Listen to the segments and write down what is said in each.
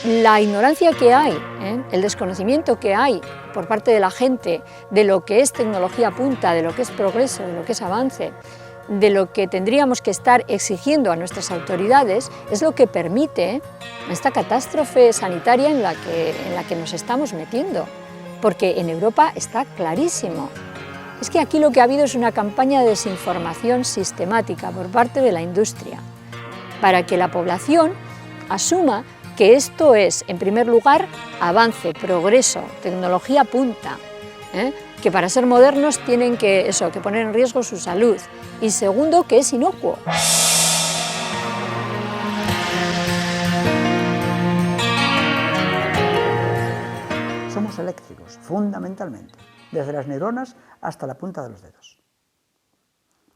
La ignorancia que hay, el desconocimiento que hay por parte de la gente de lo que es tecnología punta, de lo que es progreso, de lo que es avance, de lo que tendríamos que estar exigiendo a nuestras autoridades, es lo que permite esta catástrofe sanitaria en la que nos estamos metiendo, porque en Europa está clarísimo. Es que aquí lo que ha habido es una campaña de desinformación sistemática por parte de la industria, para que la población asuma que esto es, en primer lugar, avance, progreso, tecnología punta, que para ser modernos tienen que poner en riesgo su salud, y segundo, que es inocuo. Somos eléctricos, fundamentalmente, desde las neuronas hasta la punta de los dedos.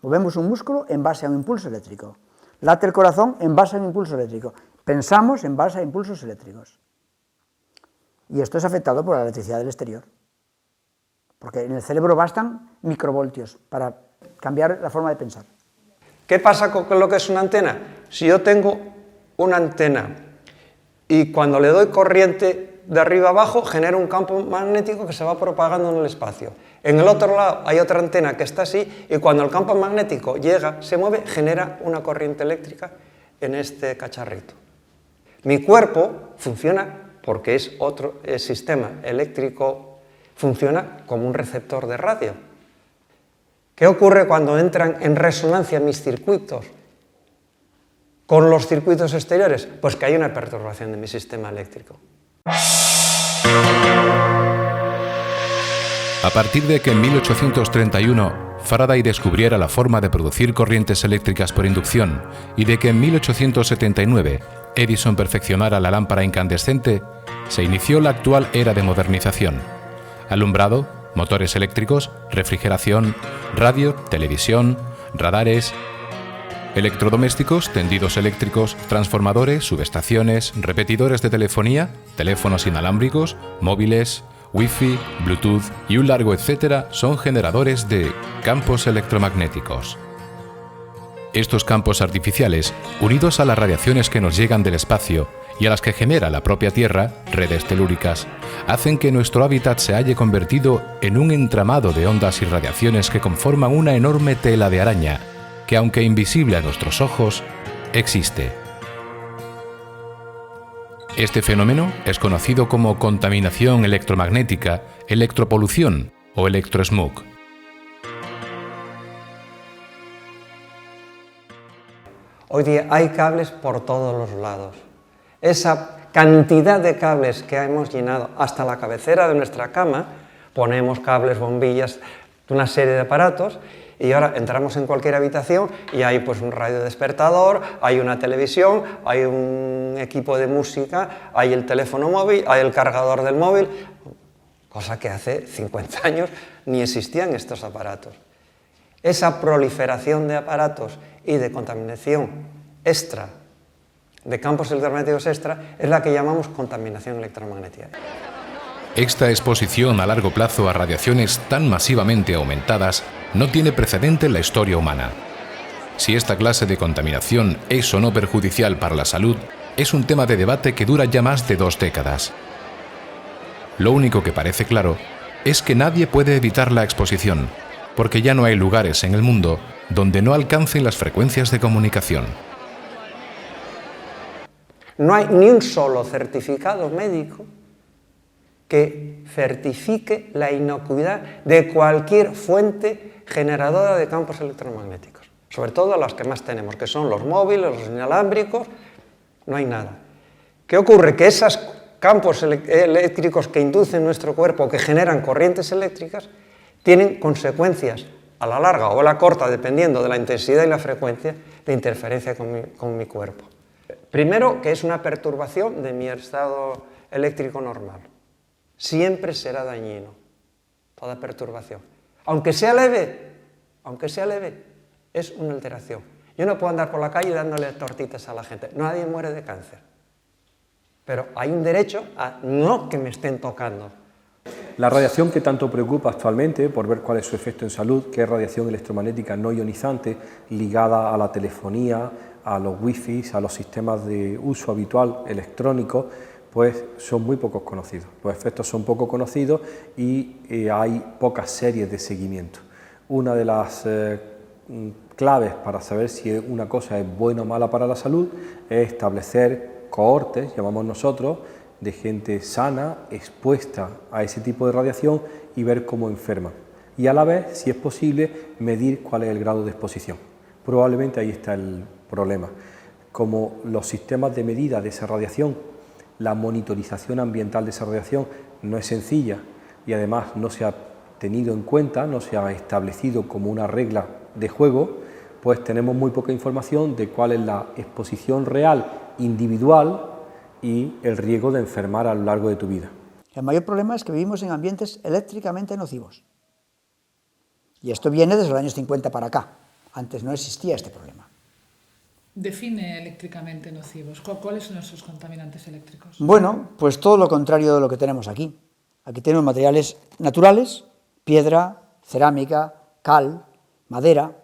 Movemos un músculo en base a un impulso eléctrico, late el corazón en base a un impulso eléctrico, pensamos en base a impulsos eléctricos. Y esto es afectado por la electricidad del exterior, porque en el cerebro bastan microvoltios para cambiar la forma de pensar. ¿Qué pasa con lo que es una antena? Si yo tengo una antena y cuando le doy corriente de arriba abajo genera un campo magnético que se va propagando en el espacio. En el otro lado hay otra antena que está así y cuando el campo magnético llega, se mueve, genera una corriente eléctrica en este cacharrito. Mi cuerpo funciona porque es otro sistema eléctrico, funciona como un receptor de radio. ¿Qué ocurre cuando entran en resonancia mis circuitos con los circuitos exteriores? Pues que hay una perturbación de mi sistema eléctrico. A partir de que en 1831 Faraday descubriera la forma de producir corrientes eléctricas por inducción y de que en 1879 Edison perfeccionara la lámpara incandescente, se inició la actual era de modernización. Alumbrado, motores eléctricos, refrigeración, radio, televisión, radares, electrodomésticos, tendidos eléctricos, transformadores, subestaciones, repetidores de telefonía, teléfonos inalámbricos, móviles, Wi-Fi, Bluetooth y un largo etcétera son generadores de campos electromagnéticos. Estos campos artificiales, unidos a las radiaciones que nos llegan del espacio y a las que genera la propia Tierra, redes telúricas, hacen que nuestro hábitat se haya convertido en un entramado de ondas y radiaciones que conforman una enorme tela de araña que, aunque invisible a nuestros ojos, existe. Este fenómeno es conocido como contaminación electromagnética, electropolución o electrosmog. Hoy día hay cables por todos los lados. Esa cantidad de cables que hemos llenado hasta la cabecera de nuestra cama, ponemos cables, bombillas, una serie de aparatos, y ahora entramos en cualquier habitación y hay pues un radiodespertador, hay una televisión, hay un equipo de música, hay el teléfono móvil, hay el cargador del móvil, cosa que hace 50 años ni existían estos aparatos. Esa proliferación de aparatos y de contaminación extra, de campos electromagnéticos extra, es la que llamamos contaminación electromagnética. Esta exposición a largo plazo a radiaciones tan masivamente aumentadas no tiene precedente en la historia humana. Si esta clase de contaminación es o no perjudicial para la salud, es un tema de debate que dura ya más de 2 décadas. Lo único que parece claro es que nadie puede evitar la exposición, porque ya no hay lugares en el mundo donde no alcancen las frecuencias de comunicación. No hay ni un solo certificado médico que certifique la inocuidad de cualquier fuente generadora de campos electromagnéticos, sobre todo las que más tenemos, que son los móviles, los inalámbricos, no hay nada. ¿Qué ocurre? Que esos campos eléctricos que inducen nuestro cuerpo, que generan corrientes eléctricas, tienen consecuencias a la larga o a la corta, dependiendo de la intensidad y la frecuencia de interferencia con mi cuerpo. Primero, que es una perturbación de mi estado eléctrico normal. Siempre será dañino toda perturbación. Aunque sea leve, es una alteración. Yo no puedo andar por la calle dándole tortitas a la gente. Nadie muere de cáncer. Pero hay un derecho a no que me estén tocando. La radiación que tanto preocupa actualmente, por ver cuál es su efecto en salud, que es radiación electromagnética no ionizante, ligada a la telefonía, a los wifi, a los sistemas de uso habitual electrónico, pues son muy pocos conocidos. Los efectos son poco conocidos y hay pocas series de seguimiento. Una de las claves para saber si una cosa es buena o mala para la salud es establecer cohortes, llamamos nosotros, de gente sana, expuesta a ese tipo de radiación y ver cómo enferman. Y a la vez, si es posible, medir cuál es el grado de exposición. Probablemente ahí está el problema. Como los sistemas de medida de esa radiación, la monitorización ambiental de esa radiación no es sencilla y además no se ha tenido en cuenta, no se ha establecido como una regla de juego, pues tenemos muy poca información de cuál es la exposición real individual y el riesgo de enfermar a lo largo de tu vida. El mayor problema es que vivimos en ambientes eléctricamente nocivos. Y esto viene desde los años 50 para acá. Antes no existía este problema. Define eléctricamente nocivos. ¿Cuáles son esos contaminantes eléctricos? Bueno, pues todo lo contrario de lo que tenemos aquí. Aquí tenemos materiales naturales, piedra, cerámica, cal, madera,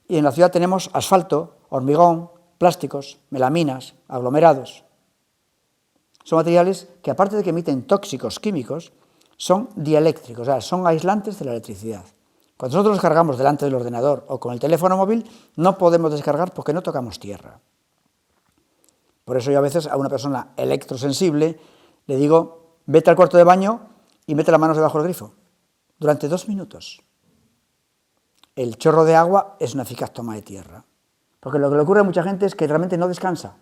y en la ciudad tenemos asfalto, hormigón, plásticos, melaminas, aglomerados. Son materiales que, aparte de que emiten tóxicos químicos, son dieléctricos, o sea, son aislantes de la electricidad. Cuando nosotros los cargamos delante del ordenador o con el teléfono móvil, no podemos descargar porque no tocamos tierra. Por eso yo a veces a una persona electrosensible le digo, vete al cuarto de baño y mete las manos debajo del grifo, durante 2 minutos. El chorro de agua es una eficaz toma de tierra, porque lo que le ocurre a mucha gente es que realmente no descansa.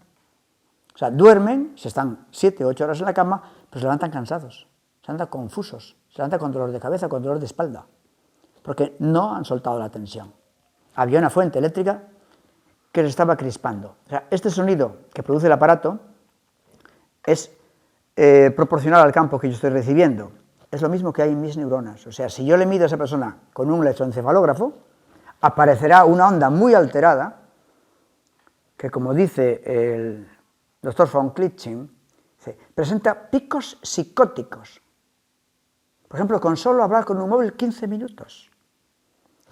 O sea, duermen, se están 7 o 8 horas en la cama, pero se levantan cansados, se levantan confusos, se levantan con dolor de cabeza, con dolor de espalda, porque no han soltado la tensión. Había una fuente eléctrica que se estaba crispando. O sea, este sonido que produce el aparato es proporcional al campo que yo estoy recibiendo. Es lo mismo que hay en mis neuronas. O sea, si yo le mido a esa persona con un electroencefalógrafo, aparecerá una onda muy alterada que, como dice el doctor von Klitzing, presenta picos psicóticos. Por ejemplo, con solo hablar con un móvil 15 minutos.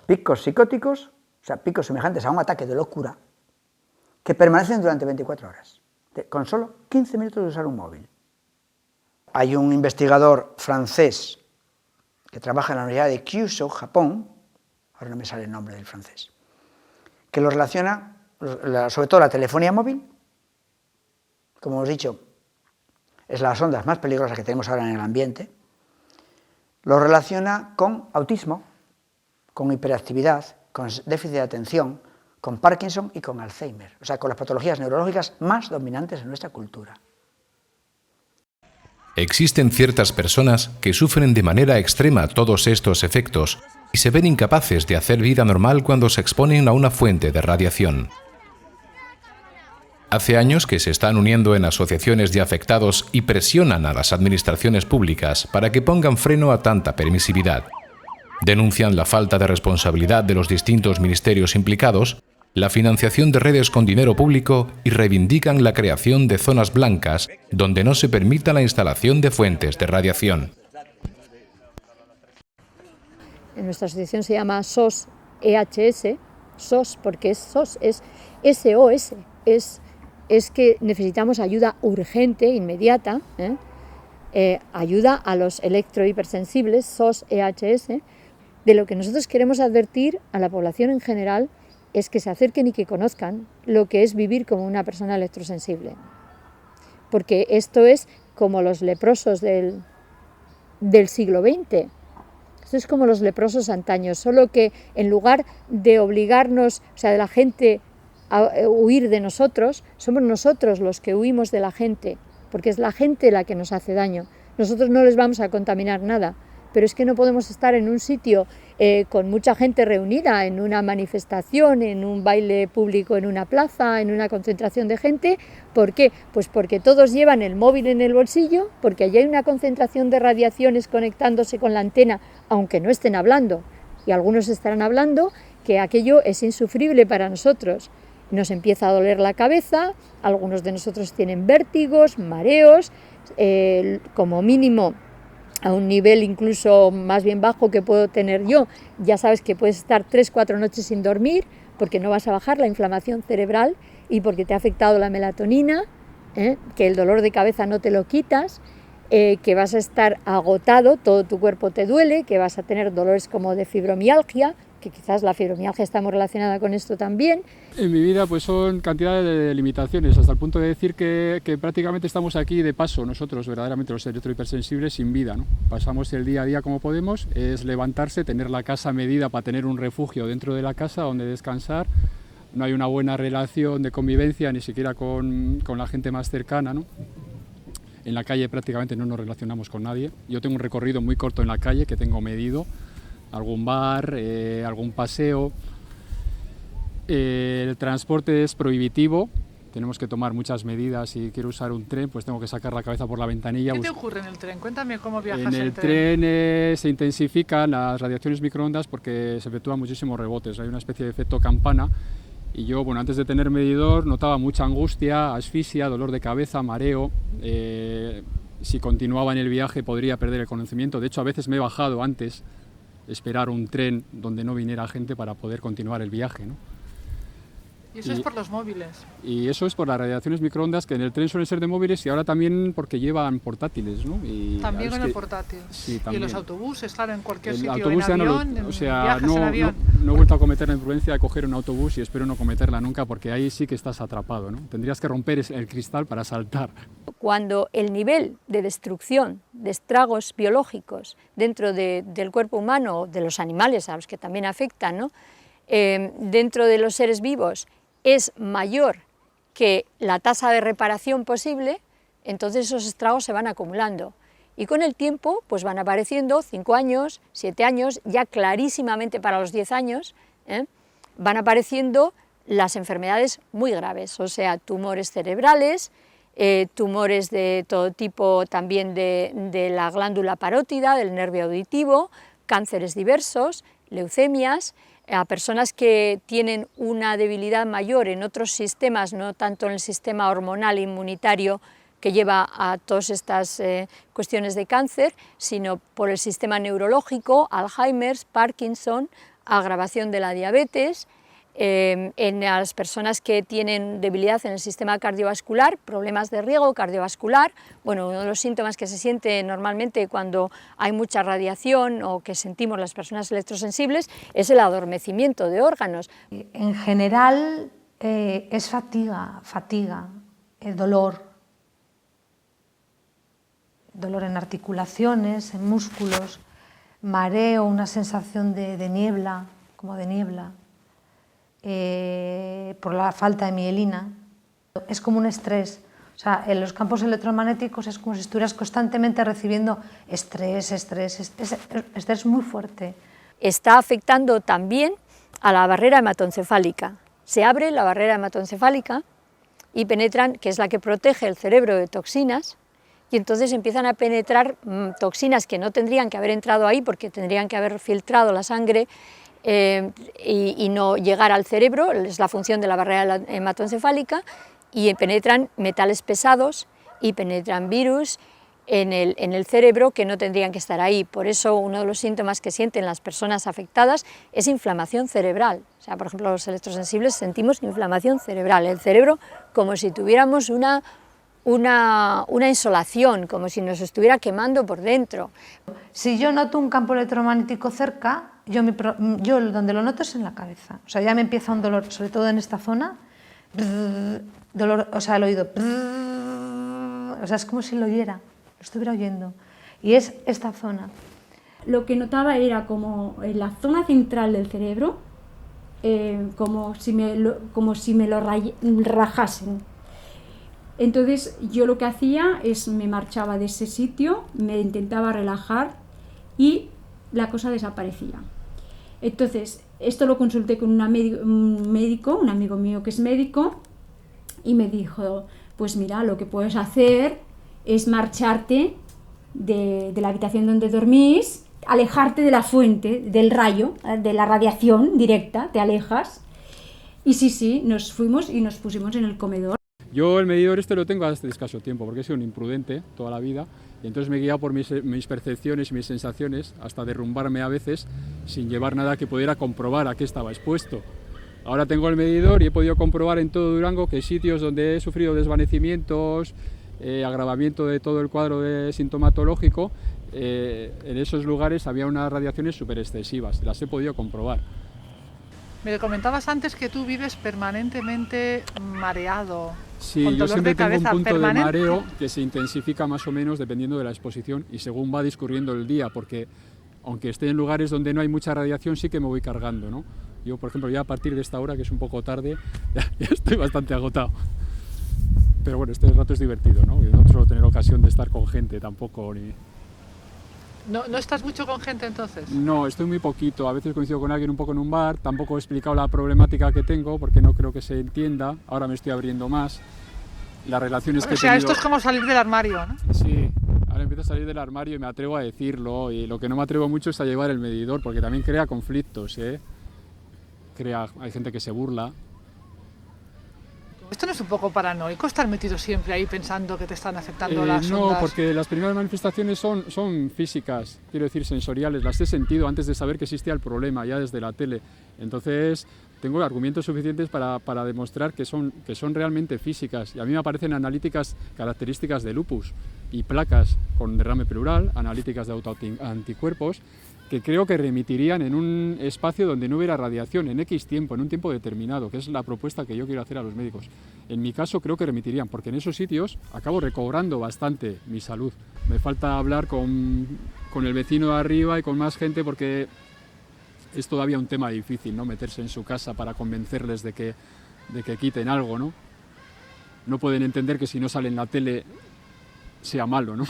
Picos psicóticos, o sea, picos semejantes a un ataque de locura, que permanecen durante 24 horas, con solo 15 minutos de usar un móvil. Hay un investigador francés que trabaja en la Universidad de Kyushu, Japón, ahora no me sale el nombre del francés, que lo relaciona, sobre todo la telefonía móvil, como hemos dicho, es las ondas más peligrosas que tenemos ahora en el ambiente, lo relaciona con autismo, con hiperactividad, con déficit de atención, con Parkinson y con Alzheimer, o sea, con las patologías neurológicas más dominantes en nuestra cultura. Existen ciertas personas que sufren de manera extrema todos estos efectos y se ven incapaces de hacer vida normal cuando se exponen a una fuente de radiación. Hace años que se están uniendo en asociaciones de afectados y presionan a las administraciones públicas para que pongan freno a tanta permisividad. Denuncian la falta de responsabilidad de los distintos ministerios implicados, la financiación de redes con dinero público y reivindican la creación de zonas blancas donde no se permita la instalación de fuentes de radiación. En nuestra asociación se llama SOS-EHS, SOS porque es SOS, es SOS, es que necesitamos ayuda urgente, inmediata, ayuda a los electrohipersensibles, SOS-EHS. De lo que nosotros queremos advertir a la población en general es que se acerquen y que conozcan lo que es vivir como una persona electrosensible. Porque esto es como los leprosos del siglo XX. Esto es como los leprosos antaños, solo que en lugar de obligarnos, o sea, de la gente a huir de nosotros, somos nosotros los que huimos de la gente, porque es la gente la que nos hace daño. Nosotros no les vamos a contaminar nada, pero es que no podemos estar en un sitio con mucha gente reunida, en una manifestación, en un baile público, en una plaza, en una concentración de gente. ¿Por qué? Pues porque todos llevan el móvil en el bolsillo, porque allí hay una concentración de radiaciones conectándose con la antena, aunque no estén hablando, y algunos estarán hablando, que aquello es insufrible para nosotros. Nos empieza a doler la cabeza, algunos de nosotros tienen vértigos, mareos, como mínimo a un nivel incluso más bien bajo que puedo tener yo. Ya sabes que puedes estar 3-4 noches sin dormir porque no vas a bajar la inflamación cerebral y porque te ha afectado la melatonina, que el dolor de cabeza no te lo quitas, que vas a estar agotado, todo tu cuerpo te duele, que vas a tener dolores como de fibromialgia, que quizás la fibromialgia está muy relacionada con esto también. En mi vida pues son cantidades de limitaciones, hasta el punto de decir que prácticamente estamos aquí de paso nosotros, verdaderamente los electrohipersensibles, sin vida, ¿no? Pasamos el día a día como podemos, es levantarse, tener la casa medida para tener un refugio dentro de la casa donde descansar. No hay una buena relación de convivencia ni siquiera con la gente más cercana, ¿no? En la calle prácticamente no nos relacionamos con nadie. Yo tengo un recorrido muy corto en la calle que tengo medido, algún bar, algún paseo. El transporte es prohibitivo, tenemos que tomar muchas medidas. Si quiero usar un tren, pues tengo que sacar la cabeza por la ventanilla. ¿Qué te ocurre en el tren? Cuéntame cómo viajas en el tren. Se intensifican las radiaciones microondas porque se efectúan muchísimos rebotes, hay una especie de efecto campana. Y yo, bueno, antes de tener medidor notaba mucha angustia, asfixia, dolor de cabeza, mareo. Si continuaba en el viaje podría perder el conocimiento. De hecho, a veces me he bajado antes, esperar un tren donde no viniera gente para poder continuar el viaje, ¿no? Y eso es por los móviles. Y eso es por las radiaciones microondas, que en el tren suelen ser de móviles y ahora también porque llevan portátiles, ¿no? Y también con el portátil. Sí, Y también. los autobuses, claro, en cualquier El sitio, autobús en ya avión, viajas en avión. No he vuelto a cometer la imprudencia de coger un autobús y espero no cometerla nunca, porque ahí sí que estás atrapado, ¿no? Tendrías que romper el cristal para saltar. Cuando el nivel de destrucción, de estragos biológicos dentro del cuerpo humano, de los animales a los que también afectan, ¿no? Dentro de los seres vivos, es mayor que la tasa de reparación posible, entonces esos estragos se van acumulando. Y con el tiempo pues van apareciendo 5 años, 7 años, ya clarísimamente para los 10 años, van apareciendo las enfermedades muy graves, o sea, tumores cerebrales, tumores de todo tipo también de la glándula parótida, del nervio auditivo, cánceres diversos, leucemias, a personas que tienen una debilidad mayor en otros sistemas, no tanto en el sistema hormonal inmunitario que lleva a todas estas cuestiones de cáncer, sino por el sistema neurológico, Alzheimer, Parkinson, agravación de la diabetes, en las personas que tienen debilidad en el sistema cardiovascular, problemas de riego cardiovascular. Bueno, uno de los síntomas que se siente normalmente cuando hay mucha radiación o que sentimos las personas electrosensibles es el adormecimiento de órganos. En general es fatiga, dolor en articulaciones, en músculos, mareo, una sensación de niebla, como de niebla. Por la falta de mielina. Es como un estrés, o sea, en los campos electromagnéticos es como si estuvieras constantemente recibiendo estrés muy fuerte. Está afectando también a la barrera hematoencefálica. Se abre la barrera hematoencefálica y penetran, que es la que protege el cerebro de toxinas, y entonces empiezan a penetrar toxinas que no tendrían que haber entrado ahí porque tendrían que haber filtrado la sangre y no llegar al cerebro, es la función de la barrera hematoencefálica, y penetran metales pesados y penetran virus en el cerebro que no tendrían que estar ahí. Por eso uno de los síntomas que sienten las personas afectadas es inflamación cerebral. O sea, por ejemplo, los electrosensibles sentimos inflamación cerebral, el cerebro como si tuviéramos una insolación, como si nos estuviera quemando por dentro. Si yo noto un campo electromagnético cerca, yo donde lo noto es en la cabeza. O sea, ya me empieza un dolor, sobre todo en esta zona, dolor, o sea, el oído, o sea, es como si lo oyera, lo estuviera oyendo. Y es esta zona. Lo que notaba era como en la zona central del cerebro, como si me lo rajasen. Entonces yo lo que hacía es me marchaba de ese sitio, me intentaba relajar y la cosa desaparecía. Entonces esto lo consulté con un médico, un amigo mío que es médico, y me dijo, pues mira, lo que puedes hacer es marcharte de la habitación donde dormís, alejarte de la fuente, del rayo, de la radiación directa, te alejas. Y sí, nos fuimos y nos pusimos en el comedor. Yo el medidor lo tengo hace escaso tiempo, porque he sido un imprudente toda la vida, y entonces me he guiado por mis percepciones y mis sensaciones, hasta derrumbarme a veces, sin llevar nada que pudiera comprobar a qué estaba expuesto. Ahora tengo el medidor y he podido comprobar en todo Durango que sitios donde he sufrido desvanecimientos, agravamiento de todo el cuadro sintomatológico, en esos lugares había unas radiaciones súper excesivas, las he podido comprobar. Me comentabas antes que tú vives permanentemente mareado. Sí, con yo dolor siempre de tengo un cabeza punto permanente. de mareo que se intensifica más o menos dependiendo de la exposición y según va discurriendo el día, porque aunque esté en lugares donde no hay mucha radiación, sí que me voy cargando, ¿no? Yo, por ejemplo, ya a partir de esta hora, que es un poco tarde, ya estoy bastante agotado. Pero bueno, este rato es divertido, ¿no? Yo no suelo tener ocasión de estar con gente tampoco, ni... ¿No estás mucho con gente entonces? No, estoy muy poquito. A veces coincido con alguien un poco en un bar. Tampoco he explicado la problemática que tengo porque no creo que se entienda. Ahora me estoy abriendo más. Las relaciones que he tenido... esto es como salir del armario, ¿no? Sí, ahora empiezo a salir del armario y me atrevo a decirlo. Y lo que no me atrevo mucho es a llevar el medidor porque también crea conflictos, ¿eh? Hay gente que se burla. ¿Esto no es un poco paranoico estar metido siempre ahí pensando que te están afectando las No, ondas? porque las primeras manifestaciones son físicas, quiero decir sensoriales, las he sentido antes de saber que existía el problema, ya desde la tele. Entonces tengo argumentos suficientes para demostrar que son realmente físicas. Y a mí me aparecen analíticas características de lupus y placas con derrame pleural, analíticas de autoanticuerpos, que creo que remitirían en un espacio donde no hubiera radiación, en X tiempo, en un tiempo determinado, que es la propuesta que yo quiero hacer a los médicos. En mi caso creo que remitirían, porque en esos sitios acabo recobrando bastante mi salud. Me falta hablar con el vecino de arriba y con más gente porque es todavía un tema difícil, ¿no? Meterse en su casa para convencerles de que quiten algo, ¿no? No pueden entender que si no sale en la tele sea malo, ¿no?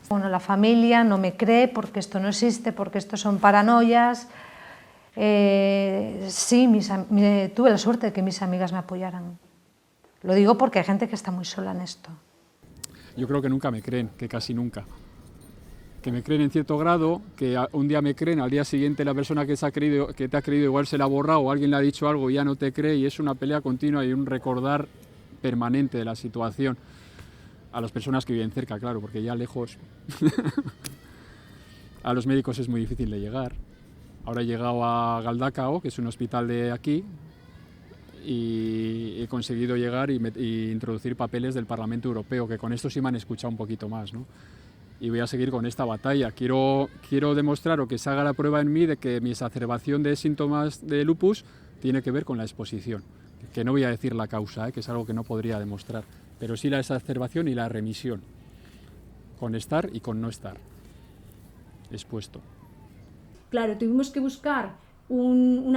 Bueno, la familia no me cree porque esto no existe, porque esto son paranoias. Sí, tuve la suerte de que mis amigas me apoyaran. Lo digo porque hay gente que está muy sola en esto. Yo creo que nunca me creen, que casi nunca. Que me creen en cierto grado, que un día me creen, al día siguiente la persona que te ha creído igual se la ha borrado o alguien le ha dicho algo y ya no te cree, y es una pelea continua y un recordar permanente de la situación. A las personas que viven cerca, claro, porque ya lejos a los médicos es muy difícil de llegar. Ahora he llegado a Galdacao, que es un hospital de aquí, y he conseguido llegar y introducir papeles del Parlamento Europeo, que con esto sí me han escuchado un poquito más, ¿no? Y voy a seguir con esta batalla. Quiero demostrar o que se haga la prueba en mí de que mi exacerbación de síntomas de lupus tiene que ver con la exposición. Que no voy a decir la causa, que es algo que no podría demostrar, pero sí la exacerbación y la remisión, con estar y con no estar expuesto. Claro, tuvimos que buscar un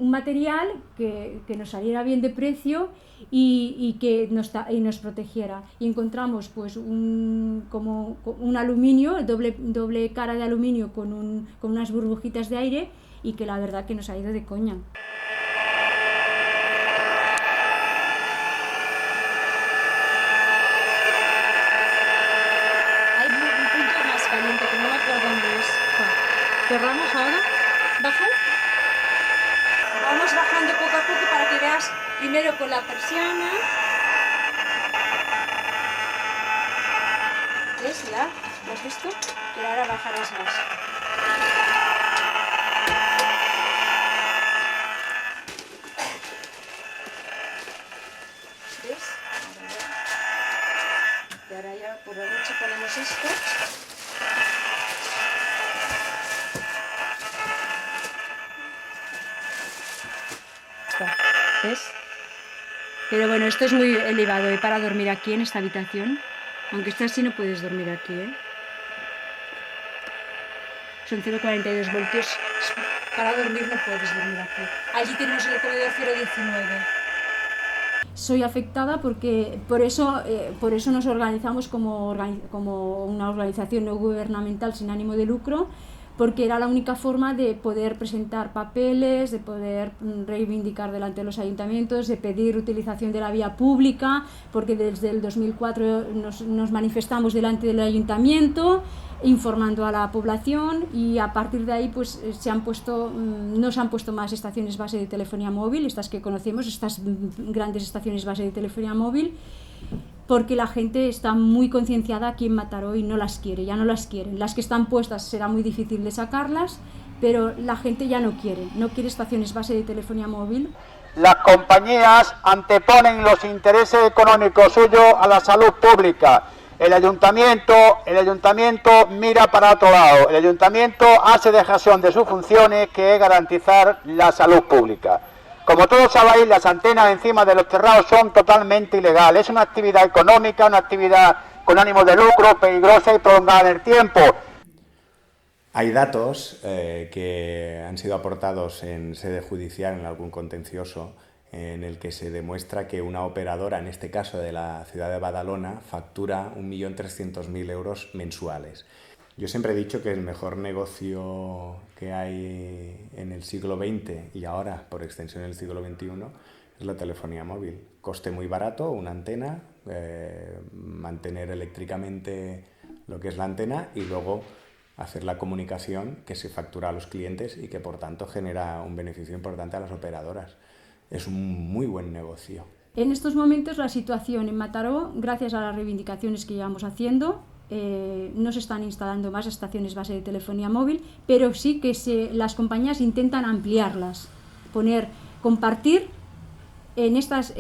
material que nos saliera bien de precio y que nos protegiera. Y encontramos pues como un aluminio, doble cara de aluminio con unas burbujitas de aire, y que la verdad que nos ha ido de coña. ¿Cerramos ahora? ¿Bajo? Vamos bajando poco a poco para que veas primero con la persiana. ¿Ves? Ya, ¿lo has visto? Pero ahora bajarás más. ¿Ves? Y ahora ya por la noche ponemos esto. ¿Ves? Pero bueno, esto es muy elevado para dormir aquí en esta habitación. Aunque estés así no puedes dormir aquí, ¿eh? Son 0,42 voltios. Para dormir no puedes dormir aquí. Allí tenemos el comedor 0,19. Soy afectada porque por eso nos organizamos como una organización no gubernamental sin ánimo de lucro, porque era la única forma de poder presentar papeles, de poder reivindicar delante de los ayuntamientos, de pedir utilización de la vía pública, porque desde el 2004 nos manifestamos delante del ayuntamiento informando a la población, y a partir de ahí pues no se han puesto más estaciones base de telefonía móvil, estas que conocemos, estas grandes estaciones base de telefonía móvil, porque la gente está muy concienciada aquí en Mataró y no las quiere, ya no las quieren. Las que están puestas será muy difícil de sacarlas, pero la gente ya no quiere estaciones base de telefonía móvil. Las compañías anteponen los intereses económicos suyos a la salud pública. El ayuntamiento mira para otro lado. El ayuntamiento hace dejación de sus funciones, que es garantizar la salud pública. Como todos sabéis, las antenas encima de los terrados son totalmente ilegales. Es una actividad económica, una actividad con ánimo de lucro, peligrosa y prolongada en el tiempo. Hay datos que han sido aportados en sede judicial en algún contencioso en el que se demuestra que una operadora, en este caso de la ciudad de Badalona, factura 1.300.000 euros mensuales. Yo siempre he dicho que el mejor negocio que hay en el siglo XX y ahora, por extensión, en el siglo XXI, es la telefonía móvil. Coste muy barato, una antena, mantener eléctricamente lo que es la antena y luego hacer la comunicación que se factura a los clientes y que por tanto genera un beneficio importante a las operadoras. Es un muy buen negocio. En estos momentos la situación en Mataró, gracias a las reivindicaciones que llevamos haciendo, no se están instalando más estaciones base de telefonía móvil, pero sí que las compañías intentan ampliarlas, compartir en estas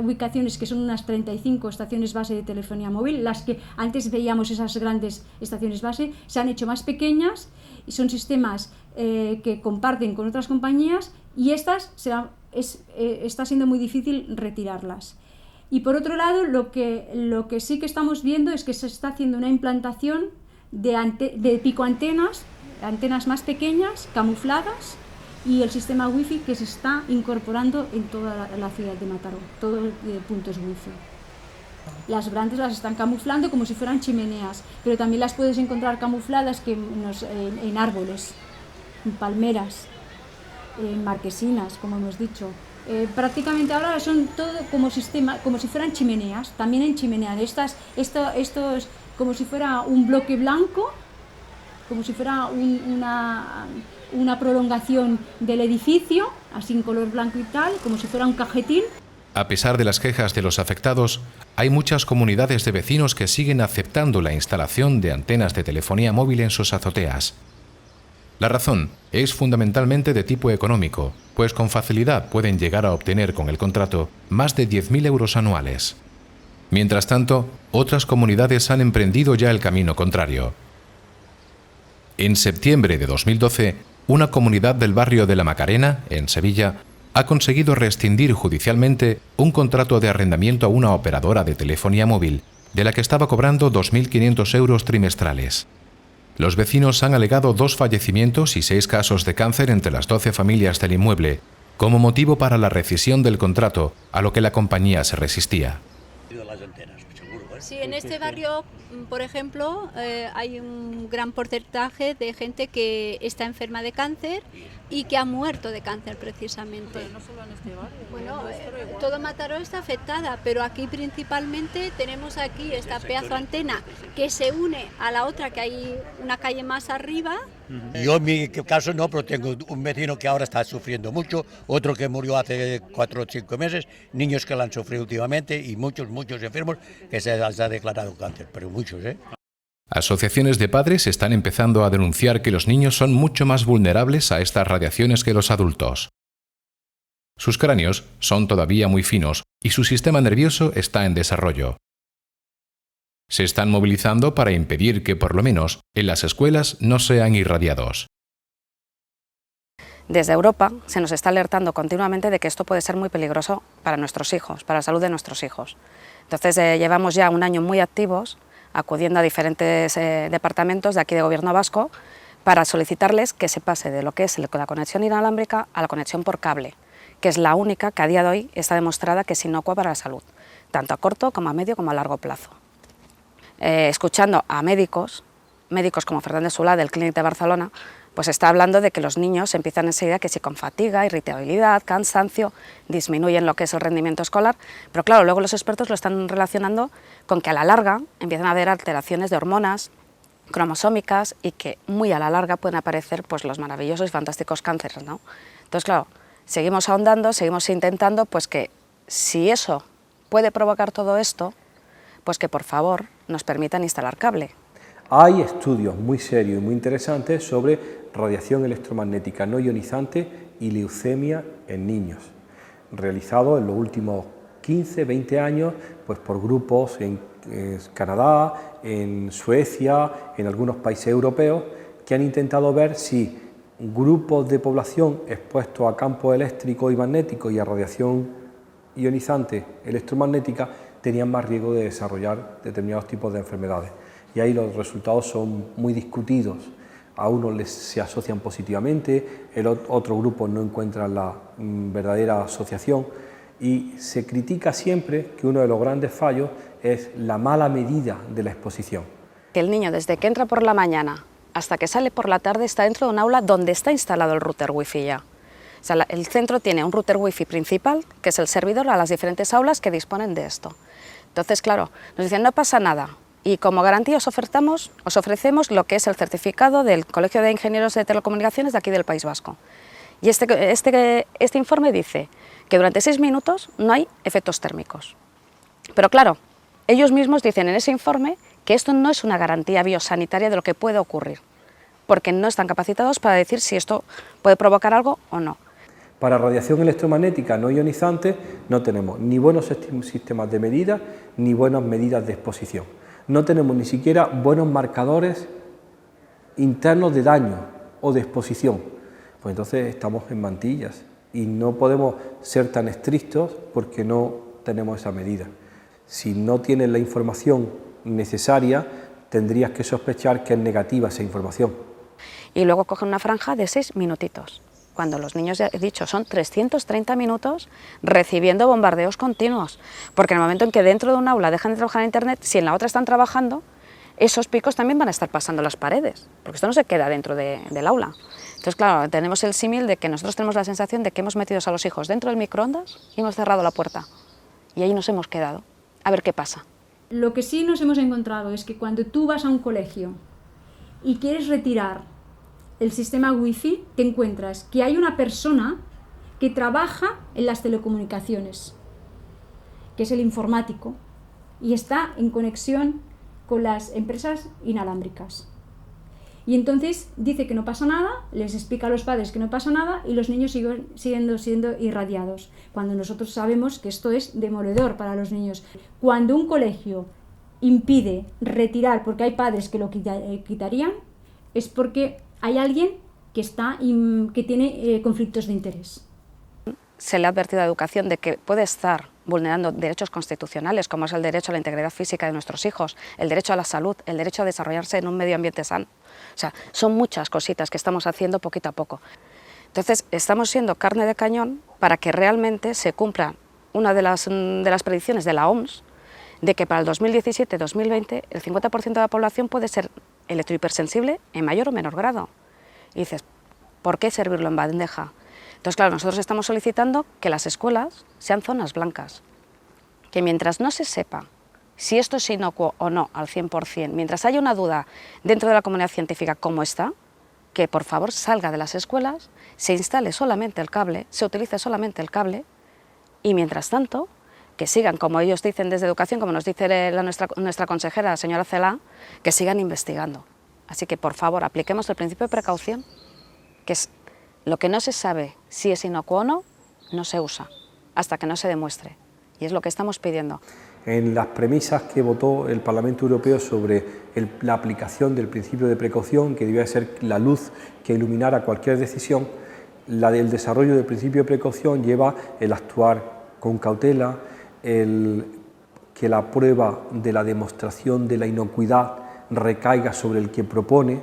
ubicaciones, que son unas 35 estaciones base de telefonía móvil. Las que antes veíamos, esas grandes estaciones base, se han hecho más pequeñas y son sistemas que comparten con otras compañías, y está siendo muy difícil retirarlas. Y por otro lado, lo que sí que estamos viendo es que se está haciendo una implantación de picoantenas, antenas más pequeñas, camufladas, y el sistema wifi que se está incorporando en toda la ciudad de Mataró, todos puntos wifi. Las grandes las están camuflando como si fueran chimeneas, pero también las puedes encontrar camufladas en árboles, en palmeras, en marquesinas, como hemos dicho. Prácticamente ahora son todo como si fueran chimeneas, también en chimeneas. Esto es como si fuera un bloque blanco, como si fuera una prolongación del edificio, así en color blanco y tal, como si fuera un cajetín. A pesar de las quejas de los afectados, hay muchas comunidades de vecinos que siguen aceptando la instalación de antenas de telefonía móvil en sus azoteas. La razón es fundamentalmente de tipo económico, pues con facilidad pueden llegar a obtener con el contrato más de 10.000 euros anuales. Mientras tanto, otras comunidades han emprendido ya el camino contrario. En septiembre de 2012, una comunidad del barrio de La Macarena, en Sevilla, ha conseguido rescindir judicialmente un contrato de arrendamiento a una operadora de telefonía móvil, de la que estaba cobrando 2.500 euros trimestrales. Los vecinos han alegado 2 fallecimientos y 6 casos de cáncer entre las 12 familias del inmueble como motivo para la rescisión del contrato, a lo que la compañía se resistía. Sí, en este barrio, por ejemplo, hay un gran porcentaje de gente que está enferma de cáncer y que ha muerto de cáncer precisamente. Pero no solo en este barrio. Bueno, todo Mataró está afectada, pero aquí principalmente tenemos aquí esta pedazo antena que se une a la otra, que hay una calle más arriba. Yo en mi caso no, pero tengo un vecino que ahora está sufriendo mucho, otro que murió hace 4 o 5 meses, niños que lo han sufrido últimamente y muchos enfermos que se les ha declarado cáncer, pero muchos, ¿eh? Asociaciones de padres están empezando a denunciar que los niños son mucho más vulnerables a estas radiaciones que los adultos. Sus cráneos son todavía muy finos y su sistema nervioso está en desarrollo. Se están movilizando para impedir que, por lo menos, en las escuelas no sean irradiados. Desde Europa se nos está alertando continuamente de que esto puede ser muy peligroso para nuestros hijos, para la salud de nuestros hijos. Entonces llevamos ya un año muy activos, acudiendo a diferentes departamentos de aquí de Gobierno vasco para solicitarles que se pase de lo que es la conexión inalámbrica a la conexión por cable, que es la única que a día de hoy está demostrada que es inocua para la salud, tanto a corto como a medio como a largo plazo. Escuchando a médicos como Fernández Solà del Clínic de Barcelona, pues está hablando de que los niños empiezan enseguida que si con fatiga, irritabilidad, cansancio, disminuyen lo que es el rendimiento escolar, pero claro, luego los expertos lo están relacionando con que a la larga empiezan a haber alteraciones de hormonas cromosómicas y que muy a la larga pueden aparecer pues los maravillosos y fantásticos cánceres, ¿no? Entonces, claro, seguimos ahondando, seguimos intentando pues que si eso puede provocar todo esto, pues que por favor nos permitan instalar cable. Hay estudios muy serios y muy interesantes sobre radiación electromagnética no ionizante y leucemia en niños, realizados en los últimos 15-20 años pues, por grupos en Canadá, en Suecia, en algunos países europeos, que han intentado ver si grupos de población expuestos a campos eléctricos y magnéticos y a radiación ionizante electromagnética tenían más riesgo de desarrollar determinados tipos de enfermedades. Y ahí los resultados son muy discutidos. A unos se asocian positivamente, otro grupo no encuentran la verdadera asociación, y se critica siempre que uno de los grandes fallos es la mala medida de la exposición. El niño, desde que entra por la mañana hasta que sale por la tarde, está dentro de un aula donde está instalado el router wifi ya. O sea, el centro tiene un router wifi principal, que es el servidor a las diferentes aulas que disponen de esto. Entonces, claro, nos dicen, no pasa nada. Y como garantía os ofrecemos lo que es el certificado del Colegio de Ingenieros de Telecomunicaciones de aquí del País Vasco. Y este informe dice que durante 6 minutos no hay efectos térmicos. Pero claro, ellos mismos dicen en ese informe que esto no es una garantía biosanitaria de lo que puede ocurrir, porque no están capacitados para decir si esto puede provocar algo o no. Para radiación electromagnética no ionizante no tenemos ni buenos sistemas de medida ni buenas medidas de exposición. No tenemos ni siquiera buenos marcadores internos de daño o de exposición. Pues entonces estamos en mantillas y no podemos ser tan estrictos porque no tenemos esa medida. Si no tienes la información necesaria, tendrías que sospechar que es negativa esa información. Y luego cogen una franja de 6 minutitos. Cuando los niños, ya he dicho, son 330 minutos recibiendo bombardeos continuos. Porque en el momento en que dentro de un aula dejan de trabajar en Internet, si en la otra están trabajando, esos picos también van a estar pasando las paredes, porque esto no se queda dentro del aula. Entonces, claro, tenemos el símil de que nosotros tenemos la sensación de que hemos metido a los hijos dentro del microondas y hemos cerrado la puerta. Y ahí nos hemos quedado. A ver qué pasa. Lo que sí nos hemos encontrado es que cuando tú vas a un colegio y quieres retirar el sistema wifi, te encuentras que hay una persona que trabaja en las telecomunicaciones, que es el informático, y está en conexión con las empresas inalámbricas. Y entonces dice que no pasa nada, les explica a los padres que no pasa nada y los niños siguen siendo irradiados, cuando nosotros sabemos que esto es demoledor para los niños. Cuando un colegio impide retirar, porque hay padres que lo quitarían, es porque hay alguien que tiene conflictos de interés. Se le ha advertido a Educación de que puede estar vulnerando derechos constitucionales, como es el derecho a la integridad física de nuestros hijos, el derecho a la salud, el derecho a desarrollarse en un medio ambiente sano. O sea, son muchas cositas que estamos haciendo poquito a poco. Entonces, estamos siendo carne de cañón para que realmente se cumpla una de las predicciones de la OMS, de que para el 2017-2020 el 50% de la población puede ser electrohipersensible en mayor o menor grado. Y dices, ¿por qué servirlo en bandeja? Entonces, claro, nosotros estamos solicitando que las escuelas sean zonas blancas, que mientras no se sepa si esto es inocuo o no al 100%, mientras haya una duda dentro de la comunidad científica cómo está, que por favor salga de las escuelas, se instale solamente el cable, se utilice solamente el cable, y mientras tanto, que sigan, como ellos dicen desde Educación, como nos dice nuestra consejera, la señora Celá, que sigan investigando. Así que, por favor, apliquemos el principio de precaución, que es lo que no se sabe si es inocuo o no, no se usa, hasta que no se demuestre. Y es lo que estamos pidiendo. En las premisas que votó el Parlamento Europeo sobre la aplicación del principio de precaución, que debía ser la luz que iluminara cualquier decisión, la del desarrollo del principio de precaución lleva el actuar con cautela, que la prueba de la demostración de la inocuidad recaiga sobre el que propone,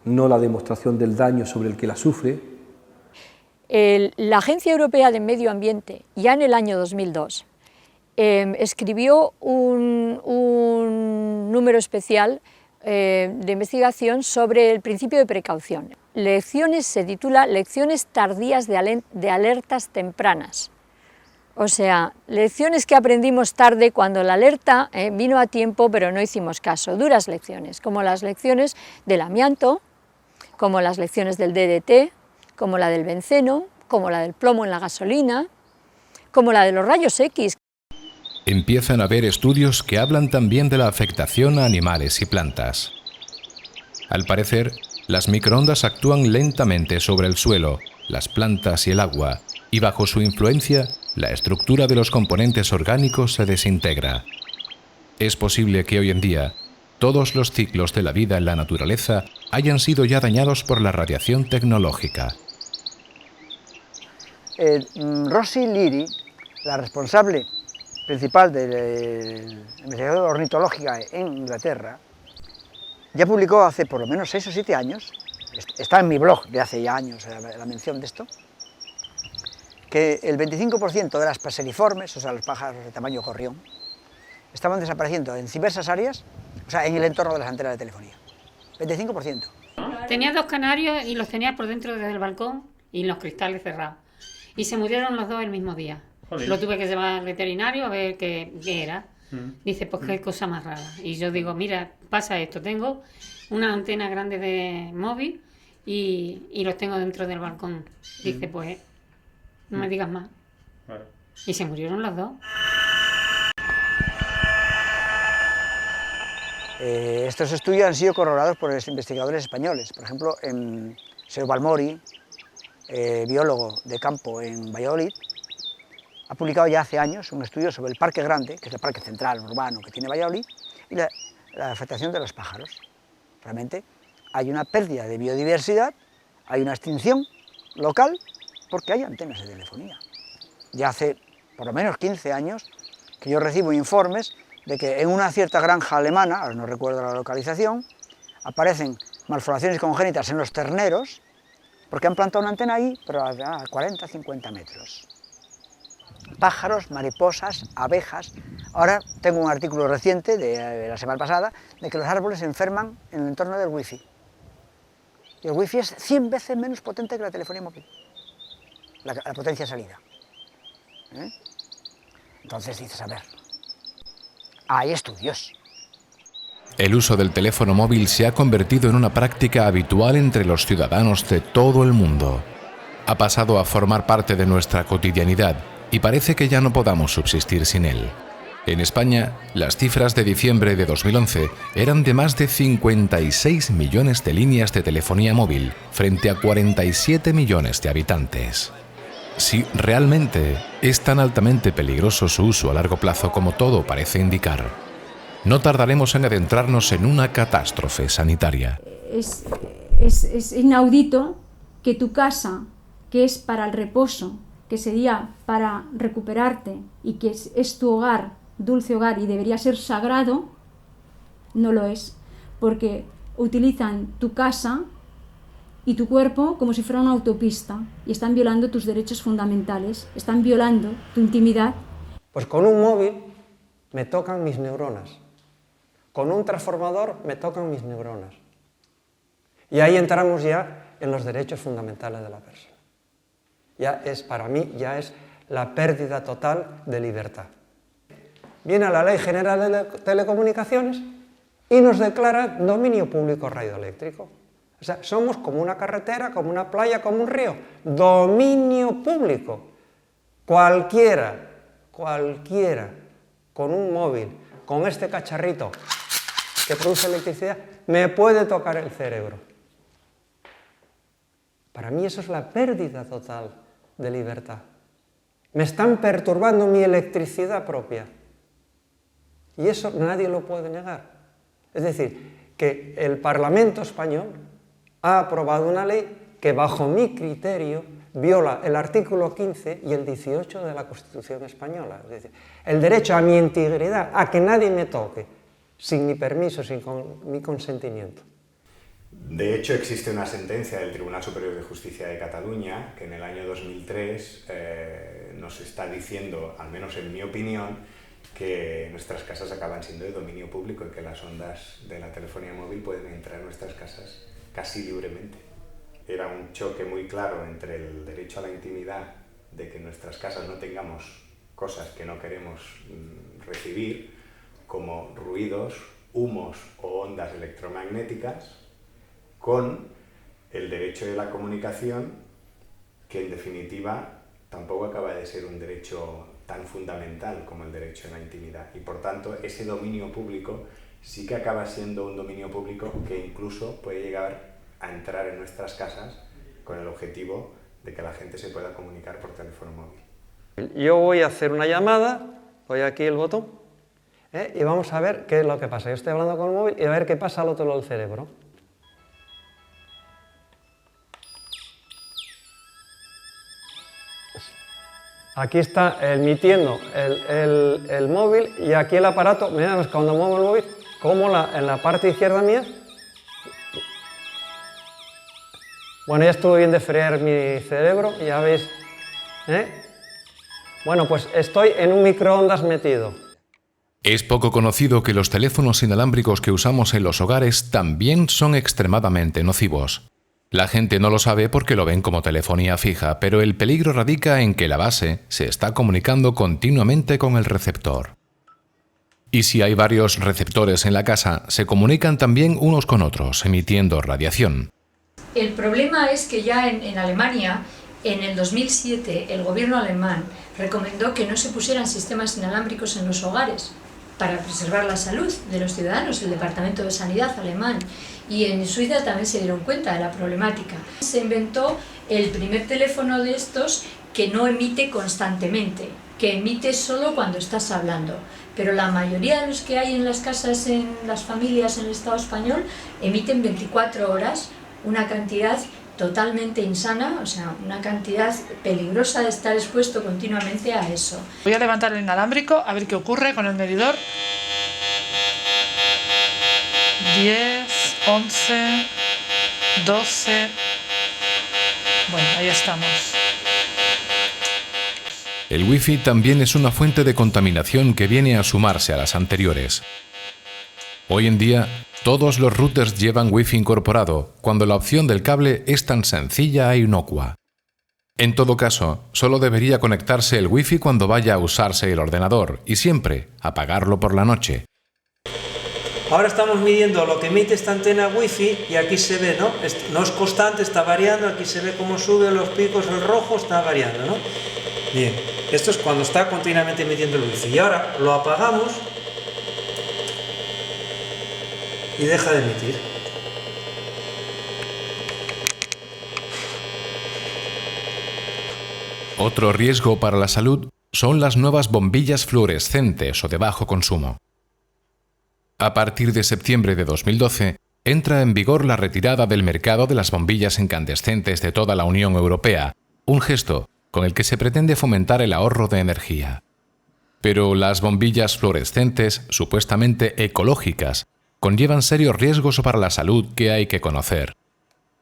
no la demostración del daño sobre el que la sufre. La Agencia Europea de Medio Ambiente, ya en el año 2002, escribió un número especial de investigación sobre el principio de precaución. Se titula Lecciones tardías de alertas tempranas. O sea, lecciones que aprendimos tarde cuando la alerta vino a tiempo pero no hicimos caso. Duras lecciones, como las lecciones del amianto, como las lecciones del DDT, como la del benceno, como la del plomo en la gasolina, como la de los rayos X. Empiezan a haber estudios que hablan también de la afectación a animales y plantas. Al parecer, las microondas actúan lentamente sobre el suelo, las plantas y el agua, y bajo su influencia, la estructura de los componentes orgánicos se desintegra. Es posible que hoy en día, todos los ciclos de la vida en la naturaleza hayan sido ya dañados por la radiación tecnológica. Rosie Leary, la responsable principal de la investigación ornitológica en Inglaterra, ya publicó hace por lo menos 6 o 7 años, está en mi blog de hace ya años la mención de esto, que el 25% de las paseriformes, o sea, los pájaros de tamaño gorrión, estaban desapareciendo en diversas áreas, o sea, en el entorno de las antenas de telefonía. 25%. Tenía 2 canarios y los tenía por dentro del balcón y los cristales cerrados. Y se murieron los 2 el mismo día. Joder. Lo tuve que llevar al veterinario a ver qué era. Dice, pues qué cosa más rara. Y yo digo, mira, pasa esto, tengo una antena grande de móvil y los tengo dentro del balcón. Dice, pues, no me digas más. Claro. Y se murieron los 2. Estos estudios han sido corroborados por investigadores españoles. Por ejemplo, Seo Balmori, biólogo de campo en Valladolid, ha publicado ya hace años un estudio sobre el Parque Grande, que es el parque central urbano que tiene Valladolid, y la afectación de los pájaros. Realmente hay una pérdida de biodiversidad, hay una extinción local, porque hay antenas de telefonía. Ya hace por lo menos 15 años que yo recibo informes de que en una cierta granja alemana, ahora no recuerdo la localización, aparecen malformaciones congénitas en los terneros, porque han plantado una antena ahí, pero a 40, 50 metros. Pájaros, mariposas, abejas. Ahora tengo un artículo reciente, de la semana pasada, de que los árboles se enferman en el entorno del wifi. Y el wifi es 100 veces menos potente que la telefonía móvil, la potencia de salida. Entonces dices, a ver, hay estudios. El uso del teléfono móvil se ha convertido en una práctica habitual entre los ciudadanos de todo el mundo. Ha pasado a formar parte de nuestra cotidianidad y parece que ya no podamos subsistir sin él. En España, las cifras de diciembre de 2011 eran de más de 56 millones de líneas de telefonía móvil frente a 47 millones de habitantes. Si realmente es tan altamente peligroso su uso a largo plazo como todo parece indicar, no tardaremos en adentrarnos en una catástrofe sanitaria. Es inaudito que tu casa, que es para el reposo, que sería para recuperarte y que es tu hogar, dulce hogar y debería ser sagrado, no lo es, porque utilizan tu casa y tu cuerpo como si fuera una autopista y están violando tus derechos fundamentales, están violando tu intimidad. Pues con un móvil me tocan mis neuronas, con un transformador me tocan mis neuronas. Y ahí entramos ya en los derechos fundamentales de la persona. Para mí, ya es la pérdida total de libertad. Viene la Ley General de Telecomunicaciones y nos declara dominio público radioeléctrico. O sea, somos como una carretera, como una playa, como un río. Dominio público. Cualquiera, con un móvil, con este cacharrito que produce electricidad, me puede tocar el cerebro. Para mí eso es la pérdida total de libertad. Me están perturbando mi electricidad propia. Y eso nadie lo puede negar. Es decir, que el Parlamento español ha aprobado una ley que, bajo mi criterio, viola el artículo 15 y el 18 de la Constitución española. Es decir, el derecho a mi integridad, a que nadie me toque, sin mi permiso, sin mi consentimiento. De hecho, existe una sentencia del Tribunal Superior de Justicia de Cataluña que en el año 2003 nos está diciendo, al menos en mi opinión, que nuestras casas acaban siendo de dominio público y que las ondas de la telefonía móvil pueden entrar en nuestras casas casi libremente. Era un choque muy claro entre el derecho a la intimidad, de que en nuestras casas no tengamos cosas que no queremos recibir, como ruidos, humos o ondas electromagnéticas, con el derecho de la comunicación, que en definitiva tampoco acaba de ser un derecho tan fundamental como el derecho a la intimidad. Y por tanto, ese dominio público sí que acaba siendo un dominio público que incluso puede llegar a entrar en nuestras casas con el objetivo de que la gente se pueda comunicar por teléfono móvil. Yo voy a hacer una llamada, voy aquí el botón, y vamos a ver qué es lo que pasa. Yo estoy hablando con el móvil y a ver qué pasa al otro lado del cerebro. Aquí está emitiendo el móvil y aquí el aparato, mirad, cuando muevo el móvil, como en la parte izquierda mía. Bueno, ya estuvo bien de freír mi cerebro, ya veis. Bueno, pues estoy en un microondas metido. Es poco conocido que los teléfonos inalámbricos que usamos en los hogares también son extremadamente nocivos. La gente no lo sabe porque lo ven como telefonía fija, pero el peligro radica en que la base se está comunicando continuamente con el receptor. Y si hay varios receptores en la casa, se comunican también unos con otros, emitiendo radiación. El problema es que ya en Alemania, en el 2007, el gobierno alemán recomendó que no se pusieran sistemas inalámbricos en los hogares para preservar la salud de los ciudadanos, el Departamento de Sanidad alemán. Y en Suiza también se dieron cuenta de la problemática. Se inventó el primer teléfono de estos que no emite constantemente, que emite solo cuando estás hablando. Pero la mayoría de los que hay en las casas, en las familias en el Estado español, emiten 24 horas, una cantidad totalmente insana, o sea, una cantidad peligrosa de estar expuesto continuamente a eso. Voy a levantar el inalámbrico a ver qué ocurre con el medidor. 10, 11, 12... Bueno, ahí estamos. El Wi-Fi también es una fuente de contaminación que viene a sumarse a las anteriores. Hoy en día, todos los routers llevan Wi-Fi incorporado, cuando la opción del cable es tan sencilla e inocua. En todo caso, solo debería conectarse el Wi-Fi cuando vaya a usarse el ordenador y siempre apagarlo por la noche. Ahora estamos midiendo lo que emite esta antena Wi-Fi y aquí se ve, ¿no? No es constante, está variando, aquí se ve cómo sube los picos, el rojo está variando, ¿no? Bien, esto es cuando está continuamente emitiendo el Wi-Fi. Y ahora lo apagamos y deja de emitir. Otro riesgo para la salud son las nuevas bombillas fluorescentes o de bajo consumo. A partir de septiembre de 2012, entra en vigor la retirada del mercado de las bombillas incandescentes de toda la Unión Europea, un gesto con el que se pretende fomentar el ahorro de energía. Pero las bombillas fluorescentes, supuestamente ecológicas, conllevan serios riesgos para la salud que hay que conocer.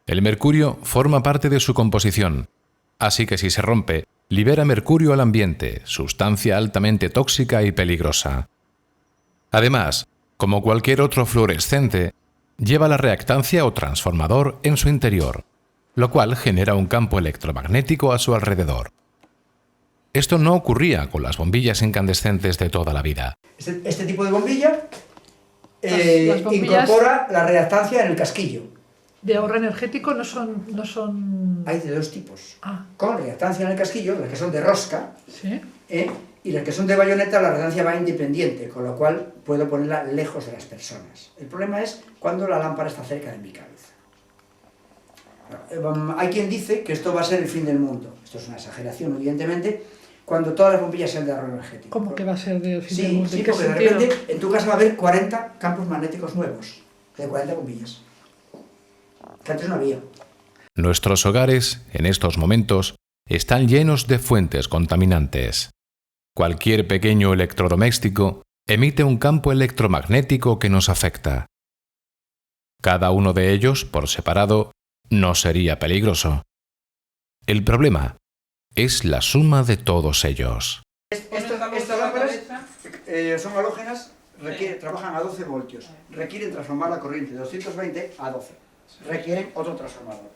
El mercurio forma parte de su composición, así que si se rompe, libera mercurio al ambiente, sustancia altamente tóxica y peligrosa. Además, como cualquier otro fluorescente, lleva la reactancia o transformador en su interior, lo cual genera un campo electromagnético a su alrededor. Esto no ocurría con las bombillas incandescentes de toda la vida. Este tipo de bombilla Las bombillas incorpora la reactancia en el casquillo. de ahorro energético no son... Hay de dos tipos. Con reactancia en el casquillo, las que son de rosca, ¿Sí? y las que son de bayoneta, la reactancia va independiente, con lo cual puedo ponerla lejos de las personas. El problema es cuando la lámpara está cerca de mi cabeza. Hay quien dice que esto va a ser el fin del mundo. Esto es una exageración, evidentemente, cuando todas las bombillas sean de ahorro energético. ¿Cómo que va a ser el fin del mundo? Sí, ¿En qué porque sentido? de repente en tu casa va a haber 40 campos magnéticos nuevos, de 40 bombillas, que antes no había. Nuestros hogares, en estos momentos, están llenos de fuentes contaminantes. Cualquier pequeño electrodoméstico emite un campo electromagnético que nos afecta. Cada uno de ellos, por separado, no sería peligroso. El problema es la suma de todos ellos. Estas lámparas son halógenas, trabajan a 12 voltios, requieren transformar la corriente de 220 a 12, requieren otro transformador.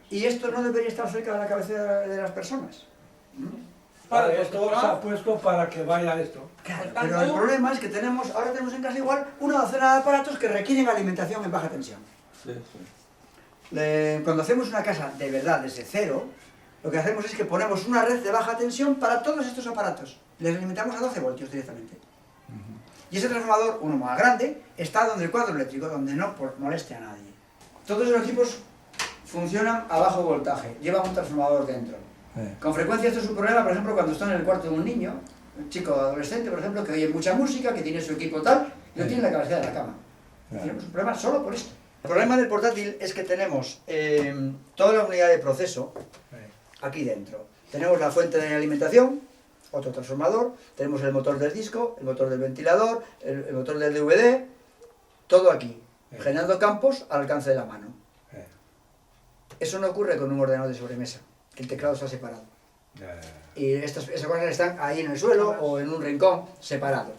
Y esto no debería estar cerca de la cabeza de las personas. Esto se ha puesto para que vaya esto. Claro, pero el problema es que ahora tenemos en casa igual una docena de aparatos que requieren alimentación en baja tensión. Cuando hacemos una casa de verdad desde cero, lo que hacemos es que ponemos una red de baja tensión para todos estos aparatos. Les alimentamos a 12 voltios directamente. Y ese transformador, uno más grande, está donde el cuadro eléctrico, donde no moleste a nadie. Todos los equipos funcionan a bajo voltaje, llevan un transformador dentro. Con frecuencia esto es un problema, por ejemplo, cuando están en el cuarto de un niño, un chico adolescente, por ejemplo, que oye mucha música, que tiene su equipo tal, y lo tiene en la cabecera de la cama. Tenemos un problema solo por esto. El problema del portátil es que tenemos toda la unidad de proceso aquí dentro. Tenemos la fuente de alimentación, otro transformador, tenemos el motor del disco, el motor del ventilador, el motor del DVD, todo aquí, generando campos al alcance de la mano. Eso no ocurre con un ordenador de sobremesa, que el teclado está separado. Y esas cosas están ahí en el suelo o en un rincón separado.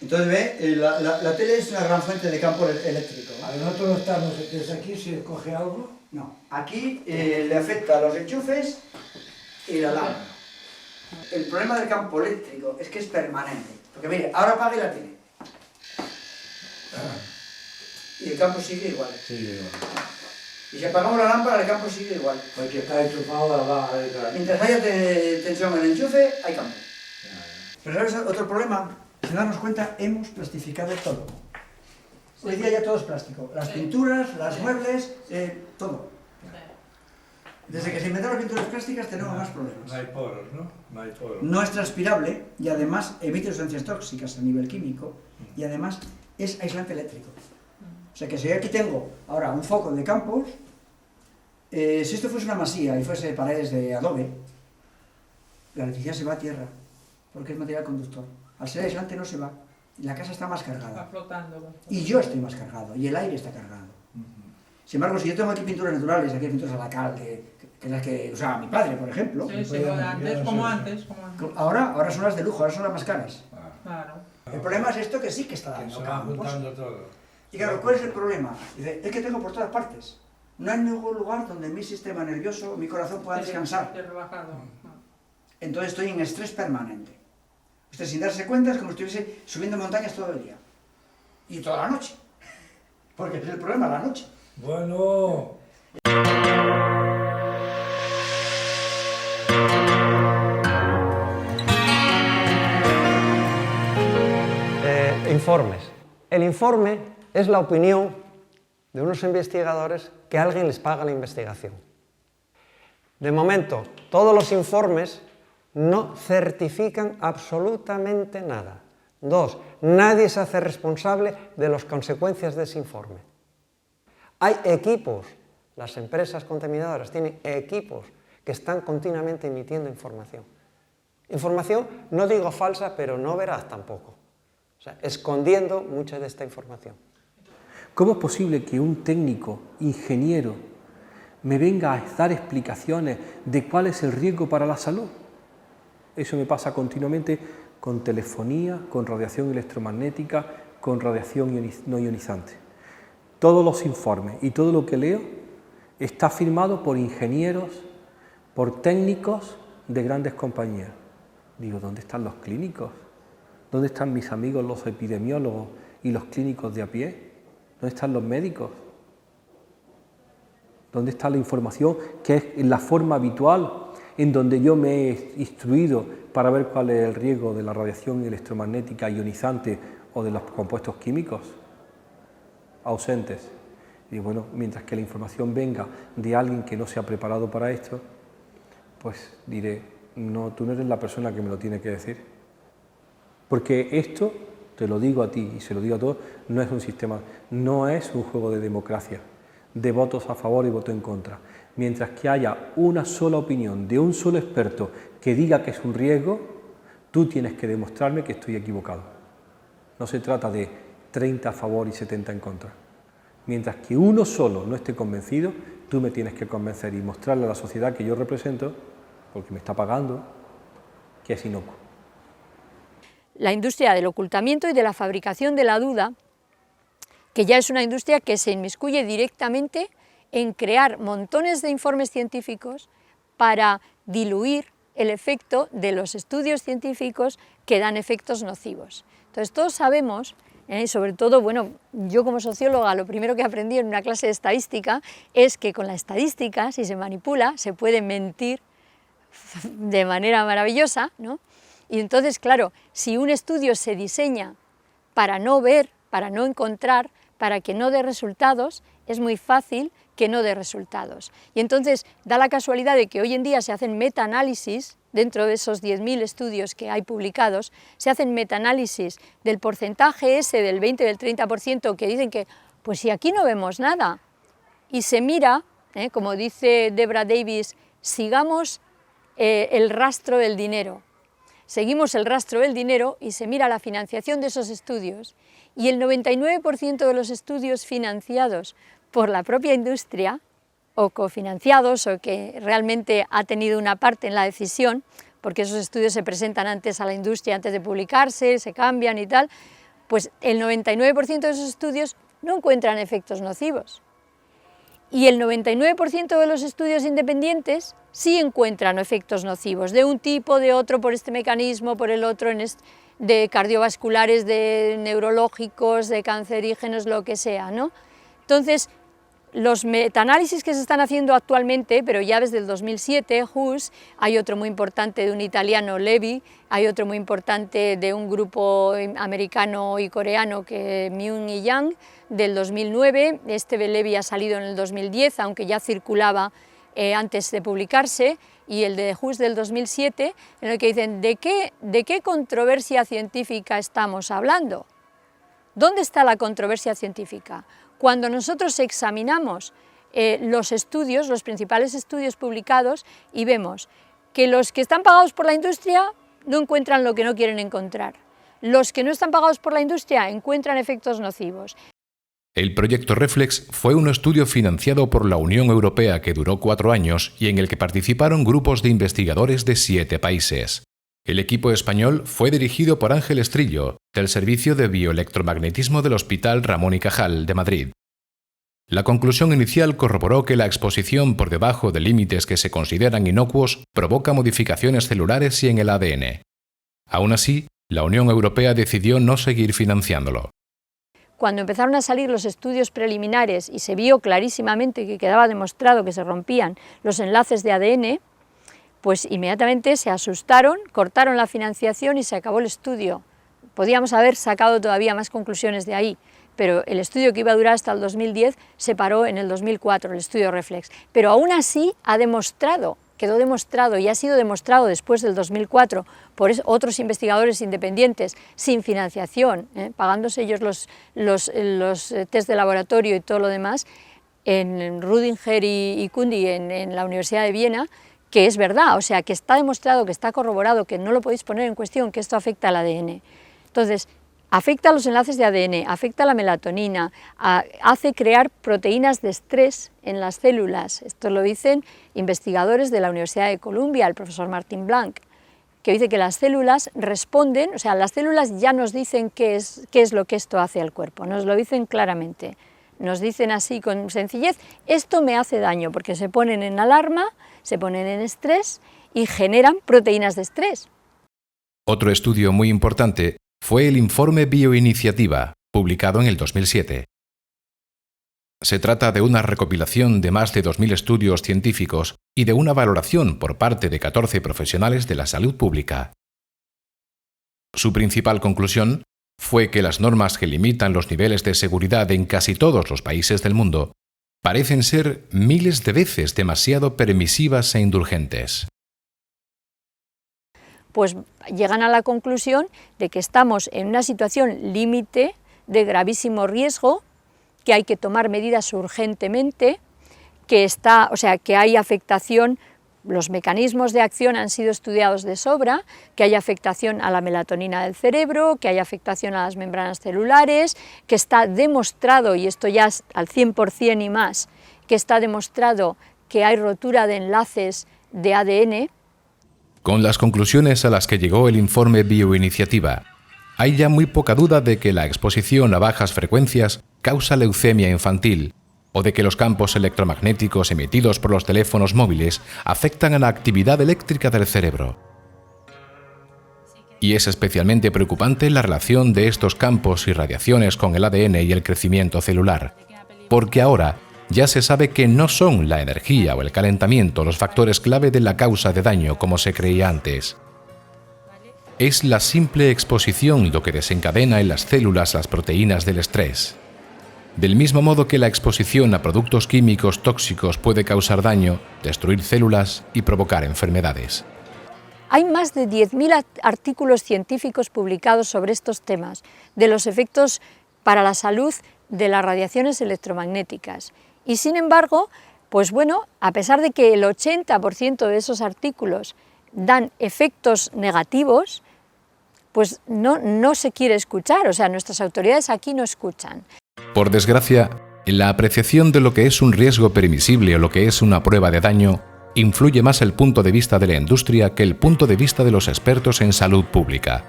Entonces ve, la tele es una gran fuente de campo eléctrico. Nosotros estamos desde aquí, si coge algo. No, aquí le afecta a los enchufes y la lámpara. El problema del campo eléctrico es que es permanente. Porque mire, ahora apague la tele. Y el campo sigue igual. Sigue igual. Y si apagamos la lámpara, el campo sigue igual. Porque está enchufado la Mientras haya tensión en el enchufe, hay campo. Pero ¿sabes otro problema? Si darnos cuenta, hemos plastificado todo. Hoy día ya todo es plástico. Las pinturas, los muebles, todo. Desde que se inventaron las pinturas plásticas tenemos más problemas. No hay poros, ¿no? No hay poros. No es transpirable y además emite sustancias tóxicas a nivel químico y además es aislante eléctrico. O sea que si yo aquí tengo ahora un foco de campos, si esto fuese una masía y fuese paredes de adobe, la electricidad se va a tierra porque es material conductor. Al ser aislante no se va y la casa está más cargada. Está flotando. Y yo estoy más cargado y el aire está cargado. Sin embargo, si yo tengo aquí pinturas naturales, aquí hay pinturas a la cal, que las que usaba mi padre, por ejemplo. Sí, sí, como antes. Ahora son las de lujo, ahora son las más caras. Claro. El problema es esto que sí que está dando Se va campos. juntando todo. Y claro, ¿cuál es el problema? Dice, es que tengo por todas partes. No hay ningún lugar donde mi sistema nervioso, mi corazón pueda descansar. Entonces estoy en estrés permanente. Usted sin darse cuenta es como si estuviese subiendo montañas todo el día. Y toda la noche. Porque es el problema, la noche. Bueno. Informes. El informe es la opinión de unos investigadores que alguien les paga la investigación. De momento, todos los informes no certifican absolutamente nada. 2, nadie se hace responsable de las consecuencias de ese informe. Hay equipos, las empresas contaminadoras tienen equipos que están continuamente emitiendo información. Información, no digo falsa, pero no veraz tampoco. O sea, escondiendo mucha de esta información. ¿Cómo es posible que un técnico, ingeniero, me venga a dar explicaciones de cuál es el riesgo para la salud? Eso me pasa continuamente con telefonía, con radiación electromagnética, con radiación no ionizante. Todos los informes y todo lo que leo está firmado por ingenieros, por técnicos de grandes compañías. Digo, ¿dónde están los clínicos? ¿Dónde están mis amigos los epidemiólogos y los clínicos de a pie? ¿Dónde están los médicos? ¿Dónde está la información que es la forma habitual en donde yo me he instruido para ver cuál es el riesgo de la radiación electromagnética ionizante o de los compuestos químicos? Ausentes. Y bueno, mientras que la información venga de alguien que no se ha preparado para esto, pues diré, no, tú no eres la persona que me lo tiene que decir. Porque esto, te lo digo a ti y se lo digo a todos, no es un sistema, no es un juego de democracia, de votos a favor y votos en contra. Mientras que haya una sola opinión de un solo experto que diga que es un riesgo, tú tienes que demostrarme que estoy equivocado. No se trata de 30 a favor y 70 en contra. Mientras que uno solo no esté convencido, tú me tienes que convencer y mostrarle a la sociedad que yo represento, porque me está pagando, que es inocuo. La industria del ocultamiento y de la fabricación de la duda, que ya es una industria que se inmiscuye directamente en crear montones de informes científicos para diluir el efecto de los estudios científicos que dan efectos nocivos. Entonces todos sabemos, sobre todo, bueno, yo como socióloga lo primero que aprendí en una clase de estadística es que con la estadística, si se manipula, se puede mentir de manera maravillosa, ¿no? Y entonces, claro, si un estudio se diseña para no ver, para no encontrar, para que no dé resultados, es muy fácil que no dé resultados. Y entonces da la casualidad de que hoy en día se hacen metaanálisis, dentro de esos 10.000 estudios que hay publicados, se hacen metaanálisis del porcentaje ese del 20, del 30% que dicen que, pues si aquí no vemos nada, y se mira, como dice Deborah Davis, sigamos el rastro del dinero. Seguimos el rastro del dinero y se mira la financiación de esos estudios, y el 99% de los estudios financiados por la propia industria, o cofinanciados, o que realmente ha tenido una parte en la decisión, porque esos estudios se presentan antes a la industria, antes de publicarse, se cambian y tal, pues el 99% de esos estudios no encuentran efectos nocivos. Y el 99% de los estudios independientes sí encuentran efectos nocivos, de un tipo, de otro, por este mecanismo, por el otro, de cardiovasculares, de neurológicos, de cancerígenos, lo que sea, ¿no? Entonces, los metaanálisis que se están haciendo actualmente, pero ya desde el 2007, Hus, hay otro muy importante de un italiano, Levy, hay otro muy importante de un grupo americano y coreano, que Myung y Yang, del 2009, este de Levy ha salido en el 2010, aunque ya circulaba antes de publicarse, y el de Hus del 2007, en el que dicen, ¿de qué controversia científica estamos hablando? ¿Dónde está la controversia científica? Cuando nosotros examinamos los estudios, los principales estudios publicados, y vemos que los que están pagados por la industria no encuentran lo que no quieren encontrar. Los que no están pagados por la industria encuentran efectos nocivos. El proyecto Reflex fue un estudio financiado por la Unión Europea que duró 4 años y en el que participaron grupos de investigadores de 7 países. El equipo español fue dirigido por Ángel Estrillo, del Servicio de Bioelectromagnetismo del Hospital Ramón y Cajal de Madrid. La conclusión inicial corroboró que la exposición por debajo de límites que se consideran inocuos provoca modificaciones celulares y en el ADN. Aún así, la Unión Europea decidió no seguir financiándolo. Cuando empezaron a salir los estudios preliminares y se vio clarísimamente que quedaba demostrado que se rompían los enlaces de ADN, pues inmediatamente se asustaron, cortaron la financiación y se acabó el estudio. Podíamos haber sacado todavía más conclusiones de ahí, pero el estudio que iba a durar hasta el 2010 se paró en el 2004, el estudio Reflex. Pero aún así quedó demostrado y ha sido demostrado después del 2004 por otros investigadores independientes, sin financiación, pagándose ellos los test de laboratorio y todo lo demás, en Rüdiger y Kundi en la Universidad de Viena, que es verdad, o sea, que está demostrado, que está corroborado, que no lo podéis poner en cuestión, que esto afecta al ADN. Entonces, afecta a los enlaces de ADN, afecta a la melatonina, hace crear proteínas de estrés en las células. Esto lo dicen investigadores de la Universidad de Columbia, el profesor Martin Blanc, que dice que las células responden, o sea, las células ya nos dicen qué es lo que esto hace al cuerpo, nos lo dicen claramente. Nos dicen así con sencillez, esto me hace daño, porque se ponen en alarma, se ponen en estrés y generan proteínas de estrés. Otro estudio muy importante fue el informe Bioiniciativa, publicado en el 2007. Se trata de una recopilación de más de 2.000 estudios científicos y de una valoración por parte de 14 profesionales de la salud pública. Su principal conclusión fue que las normas que limitan los niveles de seguridad en casi todos los países del mundo parecen ser miles de veces demasiado permisivas e indulgentes. Pues llegan a la conclusión de que estamos en una situación límite de gravísimo riesgo, que hay que tomar medidas urgentemente, que hay afectación, los mecanismos de acción han sido estudiados de sobra, que hay afectación a la melatonina del cerebro, que hay afectación a las membranas celulares, que está demostrado, y esto ya es al 100% y más, que está demostrado que hay rotura de enlaces de ADN. Con las conclusiones a las que llegó el informe Bioiniciativa, hay ya muy poca duda de que la exposición a bajas frecuencias causa leucemia infantil, o de que los campos electromagnéticos emitidos por los teléfonos móviles afectan a la actividad eléctrica del cerebro. Y es especialmente preocupante la relación de estos campos y radiaciones con el ADN y el crecimiento celular, porque ahora ya se sabe que no son la energía o el calentamiento los factores clave de la causa de daño como se creía antes. Es la simple exposición lo que desencadena en las células las proteínas del estrés. Del mismo modo que la exposición a productos químicos tóxicos puede causar daño, destruir células y provocar enfermedades. Hay más de 10.000 artículos científicos publicados sobre estos temas, de los efectos para la salud de las radiaciones electromagnéticas. Y sin embargo, pues bueno, a pesar de que el 80% de esos artículos dan efectos negativos, pues no se quiere escuchar, o sea, nuestras autoridades aquí no escuchan. Por desgracia, en la apreciación de lo que es un riesgo permisible o lo que es una prueba de daño, influye más el punto de vista de la industria que el punto de vista de los expertos en salud pública.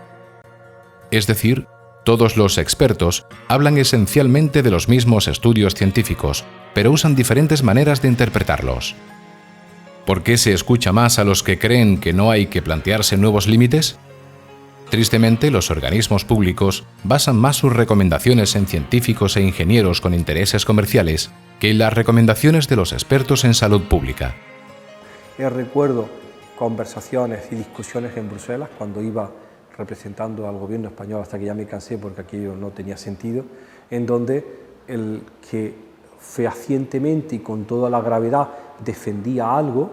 Es decir, todos los expertos hablan esencialmente de los mismos estudios científicos, pero usan diferentes maneras de interpretarlos. ¿Por qué se escucha más a los que creen que no hay que plantearse nuevos límites? Tristemente, los organismos públicos basan más sus recomendaciones en científicos e ingenieros con intereses comerciales que en las recomendaciones de los expertos en salud pública. Recuerdo conversaciones y discusiones en Bruselas cuando iba representando al gobierno español, hasta que ya me cansé porque aquello no tenía sentido, en donde el que fehacientemente y con toda la gravedad defendía algo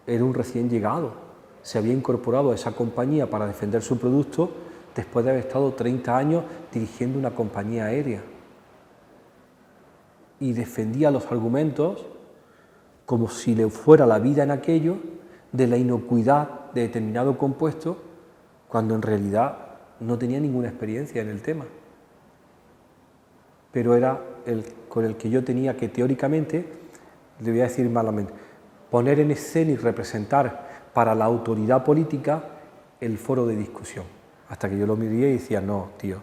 era un recién llegado. Se había incorporado a esa compañía para defender su producto después de haber estado 30 años dirigiendo una compañía aérea. Y defendía los argumentos como si le fuera la vida en aquello de la inocuidad de determinado compuesto, cuando en realidad no tenía ninguna experiencia en el tema. Pero era el con el que yo tenía que, teóricamente, le voy a decir malamente, poner en escena y representar para la autoridad política el foro de discusión. Hasta que yo lo miré y decía, no, tío,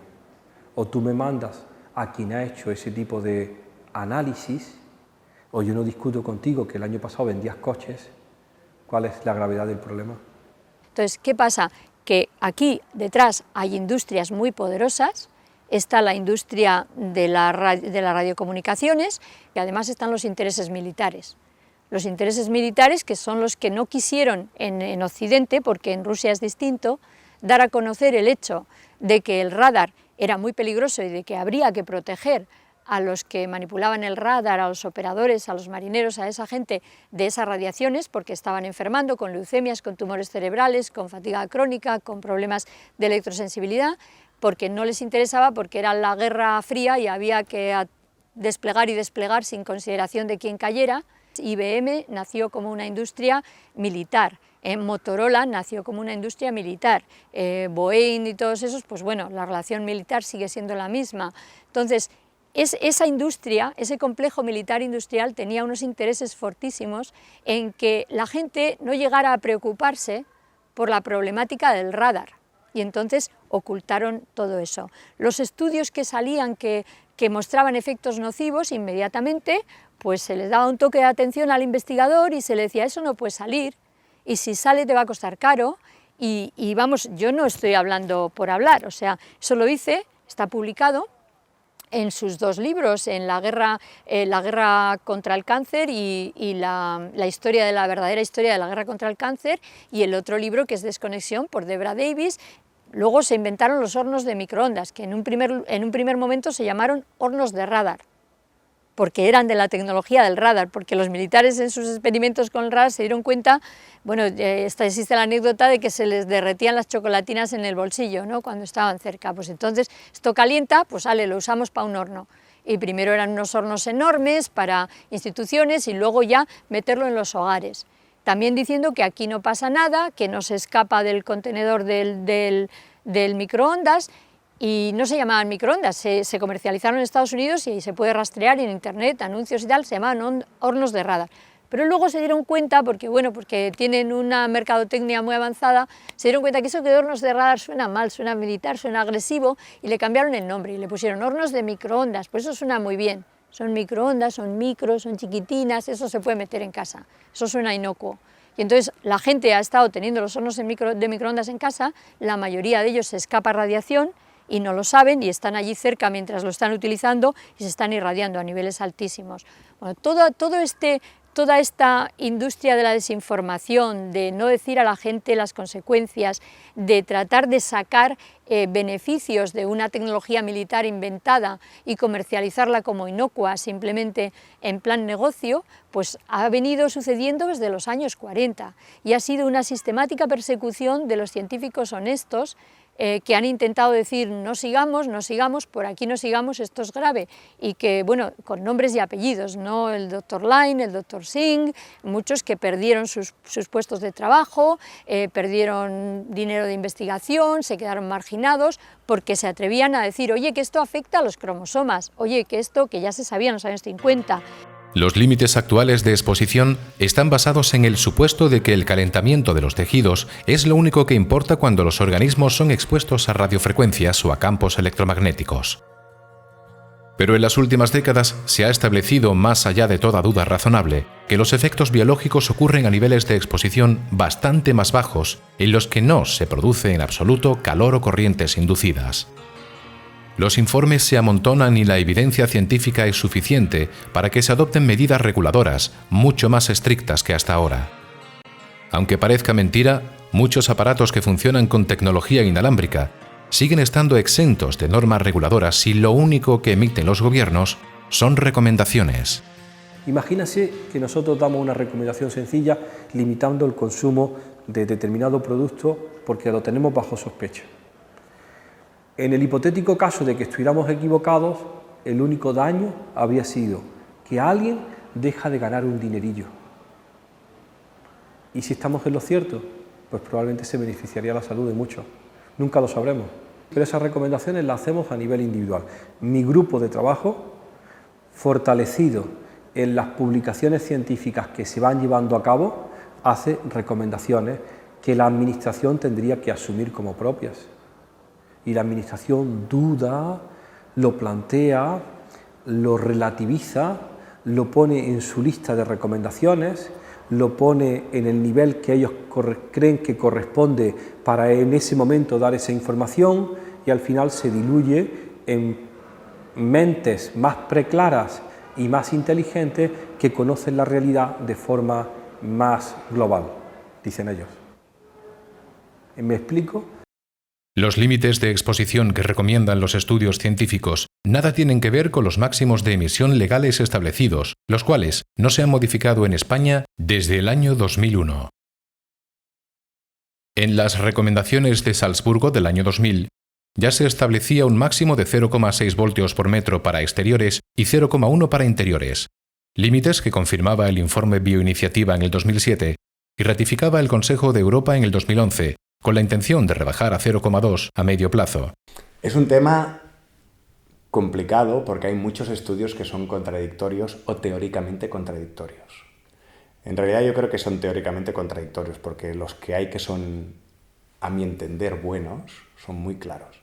o tú me mandas a quien ha hecho ese tipo de análisis, o yo no discuto contigo que el año pasado vendías coches. ¿Cuál es la gravedad del problema? Entonces, ¿qué pasa? Que aquí detrás hay industrias muy poderosas, está la industria de las radiocomunicaciones y además están los intereses militares. Los intereses militares, que son los que no quisieron en Occidente, porque en Rusia es distinto, dar a conocer el hecho de que el radar era muy peligroso y de que habría que proteger a los que manipulaban el radar, a los operadores, a los marineros, a esa gente de esas radiaciones, porque estaban enfermando con leucemias, con tumores cerebrales, con fatiga crónica, con problemas de electrosensibilidad, porque no les interesaba, porque era la Guerra Fría y había que desplegar y desplegar sin consideración de quién cayera. IBM nació como una industria militar, Motorola nació como una industria militar, Boeing y todos esos, pues bueno, la relación militar sigue siendo la misma. Entonces, esa industria, ese complejo militar industrial tenía unos intereses fortísimos en que la gente no llegara a preocuparse por la problemática del radar, y entonces ocultaron todo eso. Los estudios que salían que mostraban efectos nocivos, inmediatamente pues se le daba un toque de atención al investigador y se le decía, eso no puede salir, y si sale te va a costar caro, y vamos, yo no estoy hablando por hablar, o sea, eso lo dice, está publicado en sus dos libros, en la guerra contra el cáncer y la verdadera historia de la guerra contra el cáncer, y el otro libro que es Desconexión, por Deborah Davis. Luego se inventaron los hornos de microondas, que en un primer momento se llamaron hornos de radar, porque eran de la tecnología del radar, porque los militares en sus experimentos con el radar se dieron cuenta, bueno, existe la anécdota de que se les derretían las chocolatinas en el bolsillo, ¿no?, cuando estaban cerca. Pues entonces esto calienta, pues sale, lo usamos para un horno. Y primero eran unos hornos enormes para instituciones y luego ya meterlo en los hogares. También diciendo que aquí no pasa nada, que no se escapa del contenedor del microondas, y no se llamaban microondas, se comercializaron en Estados Unidos y se puede rastrear en internet, anuncios y tal, se llamaban hornos de radar. Pero luego se dieron cuenta, porque tienen una mercadotecnia muy avanzada, se dieron cuenta que eso de hornos de radar suena mal, suena militar, suena agresivo, y le cambiaron el nombre y le pusieron hornos de microondas, pues eso suena muy bien. Son microondas, son micros, son chiquitinas, eso se puede meter en casa, eso suena inocuo. Y entonces la gente ha estado teniendo los hornos de microondas en casa, la mayoría de ellos se escapa radiación y no lo saben y están allí cerca mientras lo están utilizando y se están irradiando a niveles altísimos. Bueno, todo este toda esta industria de la desinformación, de no decir a la gente las consecuencias, de tratar de sacar beneficios de una tecnología militar inventada y comercializarla como inocua simplemente en plan negocio, pues ha venido sucediendo desde los años 40 y ha sido una sistemática persecución de los científicos honestos que han intentado decir no sigamos, por aquí no sigamos, esto es grave, y que, bueno, con nombres y apellidos, ¿no? El doctor Line, el doctor Singh, muchos que perdieron sus puestos de trabajo, perdieron dinero de investigación, se quedaron marginados, porque se atrevían a decir, oye, que esto afecta a los cromosomas, oye, que esto, que ya se sabía en los años 50, Los límites actuales de exposición están basados en el supuesto de que el calentamiento de los tejidos es lo único que importa cuando los organismos son expuestos a radiofrecuencias o a campos electromagnéticos. Pero en las últimas décadas se ha establecido, más allá de toda duda razonable, que los efectos biológicos ocurren a niveles de exposición bastante más bajos, en los que no se produce en absoluto calor o corrientes inducidas. Los informes se amontonan y la evidencia científica es suficiente para que se adopten medidas reguladoras mucho más estrictas que hasta ahora. Aunque parezca mentira, muchos aparatos que funcionan con tecnología inalámbrica siguen estando exentos de normas reguladoras si lo único que emiten los gobiernos son recomendaciones. Imagínase que nosotros damos una recomendación sencilla limitando el consumo de determinado producto porque lo tenemos bajo sospecha. En el hipotético caso de que estuviéramos equivocados, el único daño habría sido que alguien deja de ganar un dinerillo. Y si estamos en lo cierto, pues probablemente se beneficiaría la salud de muchos. Nunca lo sabremos. Pero esas recomendaciones las hacemos a nivel individual. Mi grupo de trabajo, fortalecido en las publicaciones científicas que se van llevando a cabo, hace recomendaciones que la Administración tendría que asumir como propias. Y la Administración duda, lo plantea, lo relativiza, lo pone en su lista de recomendaciones, lo pone en el nivel que ellos creen que corresponde para en ese momento dar esa información y al final se diluye en mentes más preclaras y más inteligentes que conocen la realidad de forma más global, dicen ellos. ¿Me explico? Los límites de exposición que recomiendan los estudios científicos nada tienen que ver con los máximos de emisión legales establecidos, los cuales no se han modificado en España desde el año 2001. En las recomendaciones de Salzburgo del año 2000, ya se establecía un máximo de 0,6 voltios por metro para exteriores y 0,1 para interiores, límites que confirmaba el informe Bioiniciativa en el 2007 y ratificaba el Consejo de Europa en el 2011, con la intención de rebajar a 0,2 a medio plazo. Es un tema complicado porque hay muchos estudios que son contradictorios o teóricamente contradictorios. En realidad yo creo que son teóricamente contradictorios porque los que hay que son, a mi entender, buenos, son muy claros.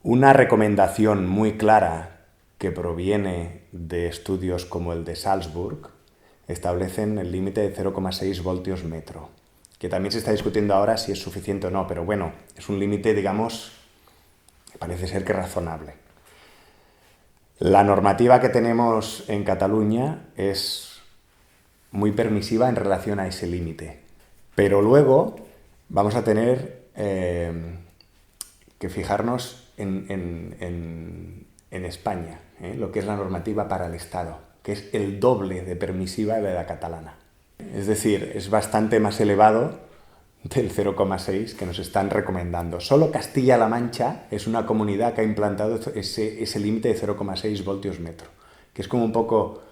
Una recomendación muy clara que proviene de estudios como el de Salzburg establecen el límite de 0,6 voltios metro, que también se está discutiendo ahora si es suficiente o no, pero bueno, es un límite, digamos, parece ser que razonable. La normativa que tenemos en Cataluña es muy permisiva en relación a ese límite, pero luego vamos a tener que fijarnos en España, lo que es la normativa para el Estado, que es el doble de permisiva de la catalana. Es decir, es bastante más elevado del 0,6 que nos están recomendando. Solo Castilla-La Mancha es una comunidad que ha implantado ese límite de 0,6 voltios metro, que es como un poco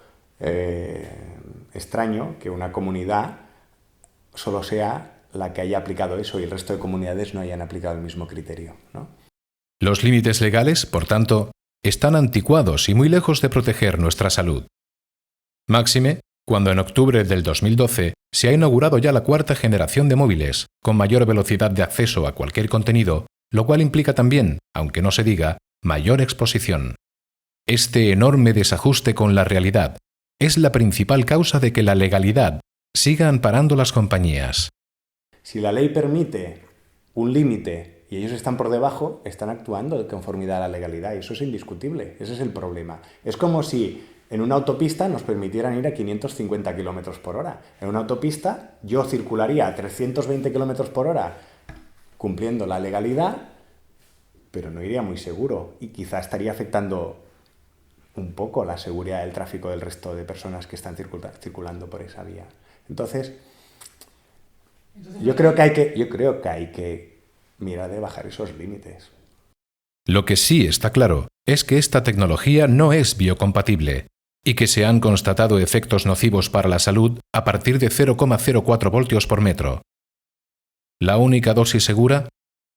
extraño que una comunidad solo sea la que haya aplicado eso y el resto de comunidades no hayan aplicado el mismo criterio, ¿no? Los límites legales, por tanto, están anticuados y muy lejos de proteger nuestra salud. Máxime, cuando en octubre del 2012 se ha inaugurado ya la cuarta generación de móviles, con mayor velocidad de acceso a cualquier contenido, lo cual implica también, aunque no se diga, mayor exposición. Este enorme desajuste con la realidad es la principal causa de que la legalidad siga amparando las compañías. Si la ley permite un límite y ellos están por debajo, están actuando de conformidad a la legalidad y eso es indiscutible, ese es el problema. Es como si en una autopista nos permitieran ir a 550 km por hora. En una autopista yo circularía a 320 km por hora cumpliendo la legalidad, pero no iría muy seguro y quizá estaría afectando un poco la seguridad del tráfico del resto de personas que están circulando por esa vía. Entonces yo creo que hay que mirar de bajar esos límites. Lo que sí está claro es que esta tecnología no es biocompatible y que se han constatado efectos nocivos para la salud a partir de 0,04 voltios por metro. La única dosis segura,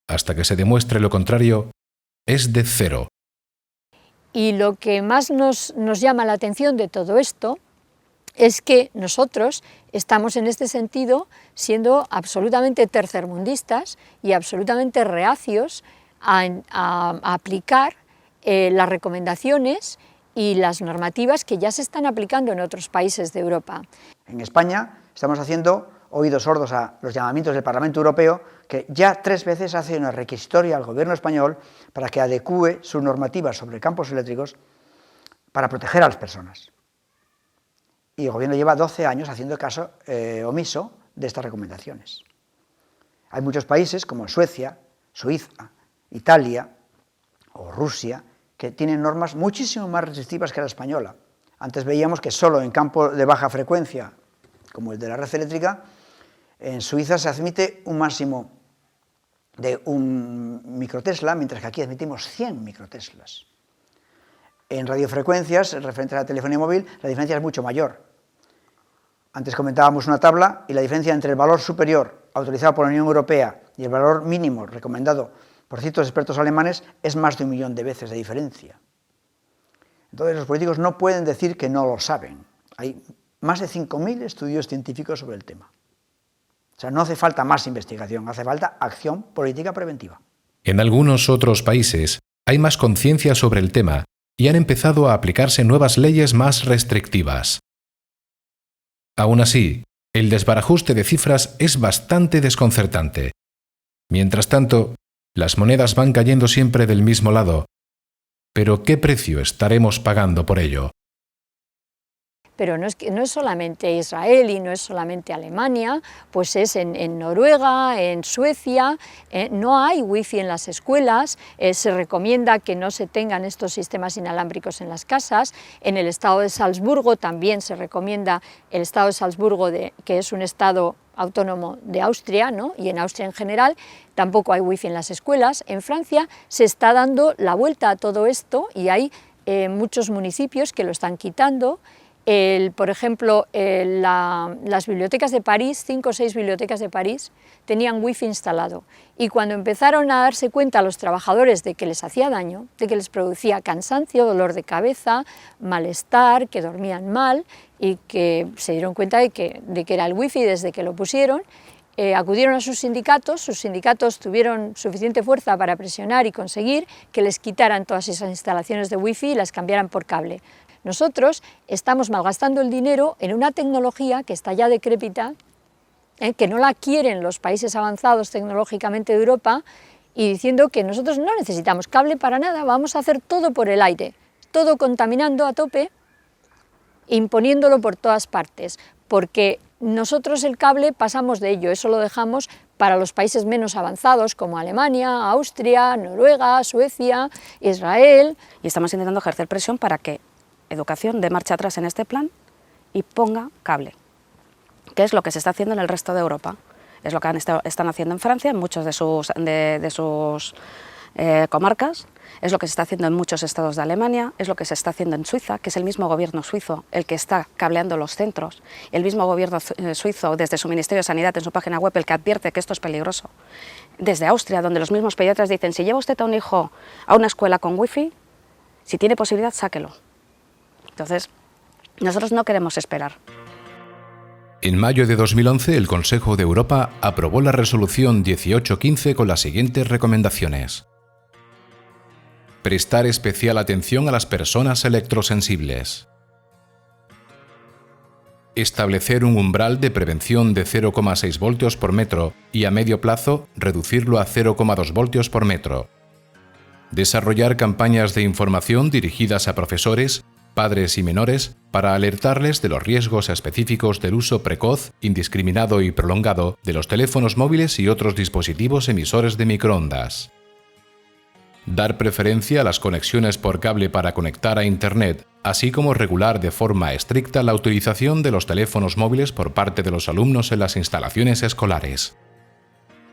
hasta que se demuestre lo contrario, es de 0. Y lo que más nos llama la atención de todo esto es que nosotros estamos en este sentido siendo absolutamente tercermundistas y absolutamente reacios a aplicar las recomendaciones y las normativas que ya se están aplicando en otros países de Europa. En España estamos haciendo oídos sordos a los llamamientos del Parlamento Europeo, que ya 3 veces hace una requisitoria al gobierno español para que adecúe sus normativas sobre campos eléctricos para proteger a las personas. Y el gobierno lleva 12 años haciendo caso omiso de estas recomendaciones. Hay muchos países como Suecia, Suiza, Italia o Rusia que tienen normas muchísimo más restrictivas que la española. Antes veíamos que solo en campos de baja frecuencia, como el de la red eléctrica, en Suiza se admite un máximo de 1 microtesla, mientras que aquí admitimos 100 microteslas. En radiofrecuencias, referente a la telefonía móvil, la diferencia es mucho mayor. Antes comentábamos una tabla y la diferencia entre el valor superior autorizado por la Unión Europea y el valor mínimo recomendado por ciertos expertos alemanes es más de 1 millón de veces de diferencia. Entonces los políticos no pueden decir que no lo saben. Hay más de 5.000 estudios científicos sobre el tema. O sea, no hace falta más investigación, hace falta acción política preventiva. En algunos otros países hay más conciencia sobre el tema y han empezado a aplicarse nuevas leyes más restrictivas. Aún así, el desbarajuste de cifras es bastante desconcertante. Mientras tanto, las monedas van cayendo siempre del mismo lado. ¿Pero qué precio estaremos pagando por ello? Pero no es solamente Israel y no es solamente Alemania, pues es en Noruega, en Suecia, no hay wifi en las escuelas, se recomienda que no se tengan estos sistemas inalámbricos en las casas. En el estado de Salzburgo también se recomienda, el estado de Salzburgo, que es un estado autónomo de Austria, ¿no? Y en Austria en general tampoco hay wifi en las escuelas. En Francia se está dando la vuelta a todo esto y hay muchos municipios que lo están quitando. Por ejemplo, las bibliotecas de París, 5 o 6 bibliotecas de París, tenían wifi instalado y cuando empezaron a darse cuenta los trabajadores de que les hacía daño, de que les producía cansancio, dolor de cabeza, malestar, que dormían mal y que se dieron cuenta de que era el wifi desde que lo pusieron, acudieron a sus sindicatos tuvieron suficiente fuerza para presionar y conseguir que les quitaran todas esas instalaciones de wifi y las cambiaran por cable. Nosotros estamos malgastando el dinero en una tecnología que está ya decrépita, que no la quieren los países avanzados tecnológicamente de Europa, y diciendo que nosotros no necesitamos cable para nada, vamos a hacer todo por el aire, todo contaminando a tope, imponiéndolo por todas partes, porque nosotros el cable pasamos de ello, eso lo dejamos para los países menos avanzados como Alemania, Austria, Noruega, Suecia, Israel. Y estamos intentando ejercer presión para que Educación dé marcha atrás en este plan y ponga cable, que es lo que se está haciendo en el resto de Europa. Es lo que están haciendo en Francia, en muchos de sus comarcas, es lo que se está haciendo en muchos estados de Alemania, es lo que se está haciendo en Suiza, que es el mismo gobierno suizo el que está cableando los centros, el mismo gobierno suizo desde su Ministerio de Sanidad en su página web el que advierte que esto es peligroso. Desde Austria, donde los mismos pediatras dicen, si lleva usted a un hijo a una escuela con wifi, si tiene posibilidad, sáquelo. Entonces, nosotros no queremos esperar. En mayo de 2011, el Consejo de Europa aprobó la resolución 1815 con las siguientes recomendaciones. Prestar especial atención a las personas electrosensibles. Establecer un umbral de prevención de 0,6 voltios por metro y a medio plazo reducirlo a 0,2 voltios por metro. Desarrollar campañas de información dirigidas a profesores padres y menores, para alertarles de los riesgos específicos del uso precoz, indiscriminado y prolongado de los teléfonos móviles y otros dispositivos emisores de microondas. Dar preferencia a las conexiones por cable para conectar a Internet, así como regular de forma estricta la utilización de los teléfonos móviles por parte de los alumnos en las instalaciones escolares.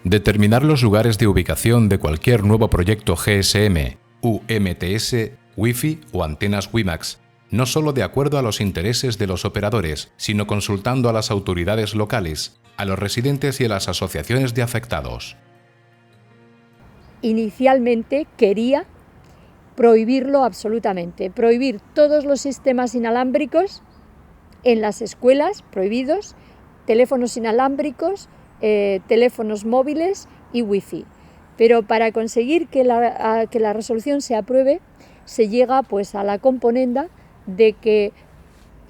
Determinar los lugares de ubicación de cualquier nuevo proyecto GSM, UMTS, Wi-Fi o antenas WiMAX, no solo de acuerdo a los intereses de los operadores, sino consultando a las autoridades locales, a los residentes y a las asociaciones de afectados. Inicialmente quería prohibirlo absolutamente, prohibir todos los sistemas inalámbricos en las escuelas, prohibidos, teléfonos inalámbricos, teléfonos móviles y wifi. Pero para conseguir que la resolución se apruebe, se llega pues a la componenda de que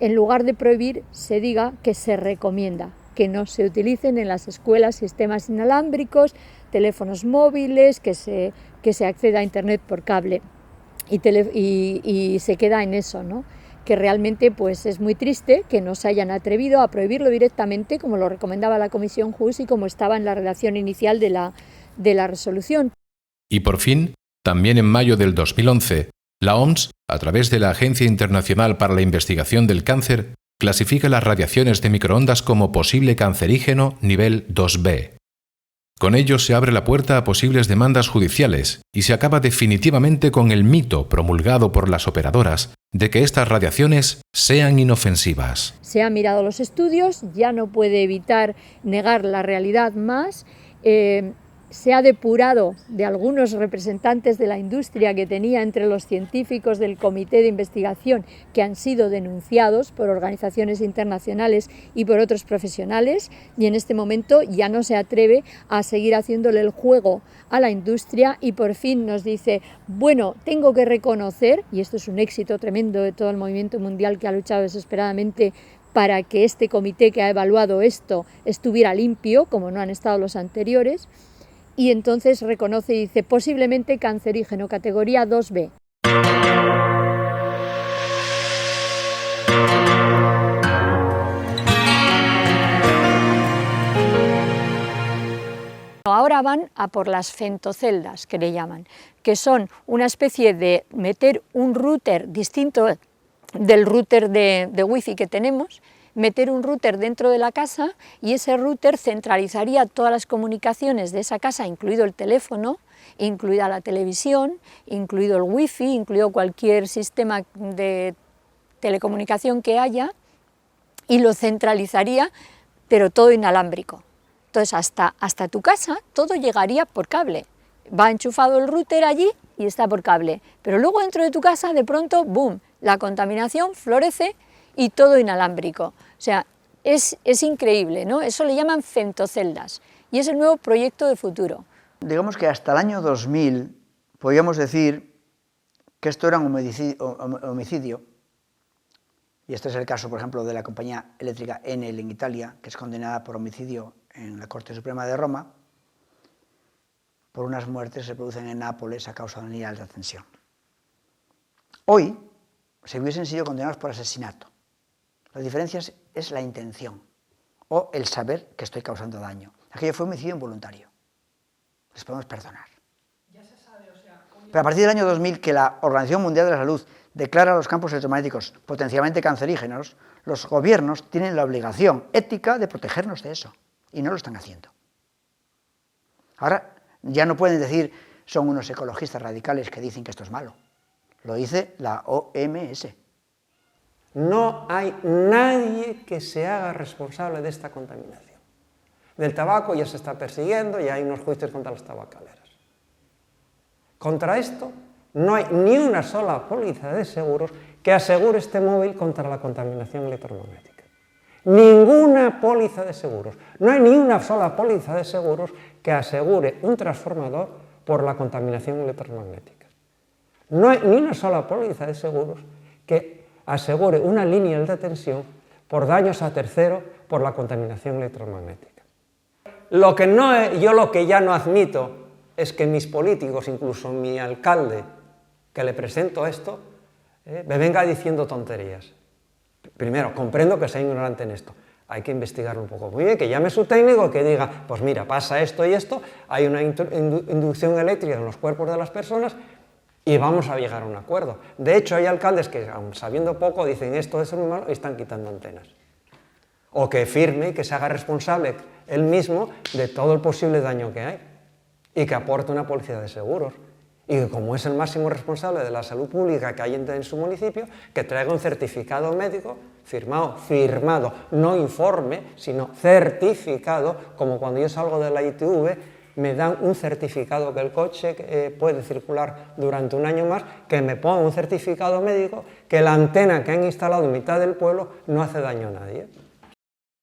en lugar de prohibir se diga que se recomienda que no se utilicen en las escuelas sistemas inalámbricos, teléfonos móviles, que se acceda a Internet por cable y se queda en eso, ¿no? Que realmente pues es muy triste que no se hayan atrevido a prohibirlo directamente como lo recomendaba la Comisión Hus y como estaba en la redacción inicial de la resolución. Y por fin, también en mayo del 2011, la OMS, a través de la Agencia Internacional para la Investigación del Cáncer, clasifica las radiaciones de microondas como posible cancerígeno nivel 2B. Con ello se abre la puerta a posibles demandas judiciales y se acaba definitivamente con el mito promulgado por las operadoras de que estas radiaciones sean inofensivas. Se han mirado los estudios, ya no puede evitar negar la realidad más. Se ha depurado de algunos representantes de la industria que tenía entre los científicos del Comité de Investigación que han sido denunciados por organizaciones internacionales y por otros profesionales, y en este momento ya no se atreve a seguir haciéndole el juego a la industria y por fin nos dice, bueno, tengo que reconocer, y esto es un éxito tremendo de todo el movimiento mundial que ha luchado desesperadamente para que este comité que ha evaluado esto estuviera limpio, como no han estado los anteriores, y entonces reconoce y dice posiblemente cancerígeno, categoría 2B. Ahora van a por las femtoceldas, que le llaman, que son una especie de meter un router distinto del router de wifi que tenemos, meter un router dentro de la casa y ese router centralizaría todas las comunicaciones de esa casa, incluido el teléfono, incluida la televisión, incluido el wifi, incluido cualquier sistema de telecomunicación que haya, y lo centralizaría, pero todo inalámbrico. Entonces hasta tu casa todo llegaría por cable, va enchufado el router allí y está por cable, pero luego dentro de tu casa de pronto, ¡boom!, la contaminación florece y todo inalámbrico. O sea, es increíble, ¿no? Eso le llaman femtoceldas y es el nuevo proyecto de futuro. Digamos que hasta el año 2000 podíamos decir que esto era un homicidio, y este es el caso, por ejemplo, de la compañía eléctrica Enel en Italia, que es condenada por homicidio en la Corte Suprema de Roma, por unas muertes que se producen en Nápoles a causa de una línea de alta tensión. Hoy se hubiesen sido condenados por asesinato. La diferencia es la intención o el saber que estoy causando daño. Aquello fue homicidio involuntario. Les podemos perdonar. Pero a partir del año 2000, que la Organización Mundial de la Salud declara los campos electromagnéticos potencialmente cancerígenos, los gobiernos tienen la obligación ética de protegernos de eso, y no lo están haciendo. Ahora ya no pueden decir, son unos ecologistas radicales que dicen que esto es malo. Lo dice la OMS. No hay nadie que se haga responsable de esta contaminación. Del tabaco ya se está persiguiendo y hay unos juicios contra las tabacaleras. Contra esto no hay ni una sola póliza de seguros que asegure este móvil contra la contaminación electromagnética. Ninguna póliza de seguros. No hay ni una sola póliza de seguros que asegure un transformador por la contaminación electromagnética. No hay ni una sola póliza de seguros que asegure una línea de tensión por daños a terceros por la contaminación electromagnética. Lo que ya no admito es que mis políticos, incluso mi alcalde, que le presento esto, me venga diciendo tonterías. Primero, comprendo que sea ignorante en esto. Hay que investigarlo un poco. Muy bien, que llame su técnico, que diga, pues mira, pasa esto y esto, hay una inducción eléctrica en los cuerpos de las personas y vamos a llegar a un acuerdo. De hecho, hay alcaldes que, aun sabiendo poco, dicen esto es muy malo y están quitando antenas. O que firme y que se haga responsable él mismo de todo el posible daño que hay y que aporte una póliza de seguros. Y que como es el máximo responsable de la salud pública que hay en su municipio, que traiga un certificado médico firmado, no informe, sino certificado, como cuando yo salgo de la ITV, me dan un certificado que el coche puede circular durante un año más, que me ponga un certificado médico, que la antena que han instalado en mitad del pueblo no hace daño a nadie.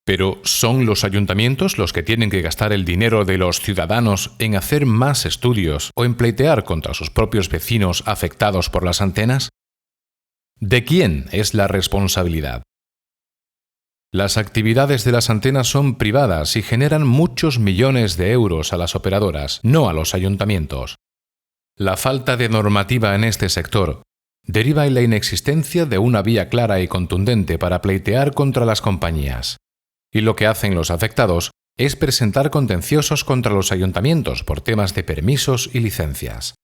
Pero ¿son los ayuntamientos los que tienen que gastar el dinero de los ciudadanos en hacer más estudios o en pleitear contra sus propios vecinos afectados por las antenas? ¿De quién es la responsabilidad? Las actividades de las antenas son privadas y generan muchos millones de euros a las operadoras, no a los ayuntamientos. La falta de normativa en este sector deriva en la inexistencia de una vía clara y contundente para pleitear contra las compañías. Y lo que hacen los afectados es presentar contenciosos contra los ayuntamientos por temas de permisos y licencias.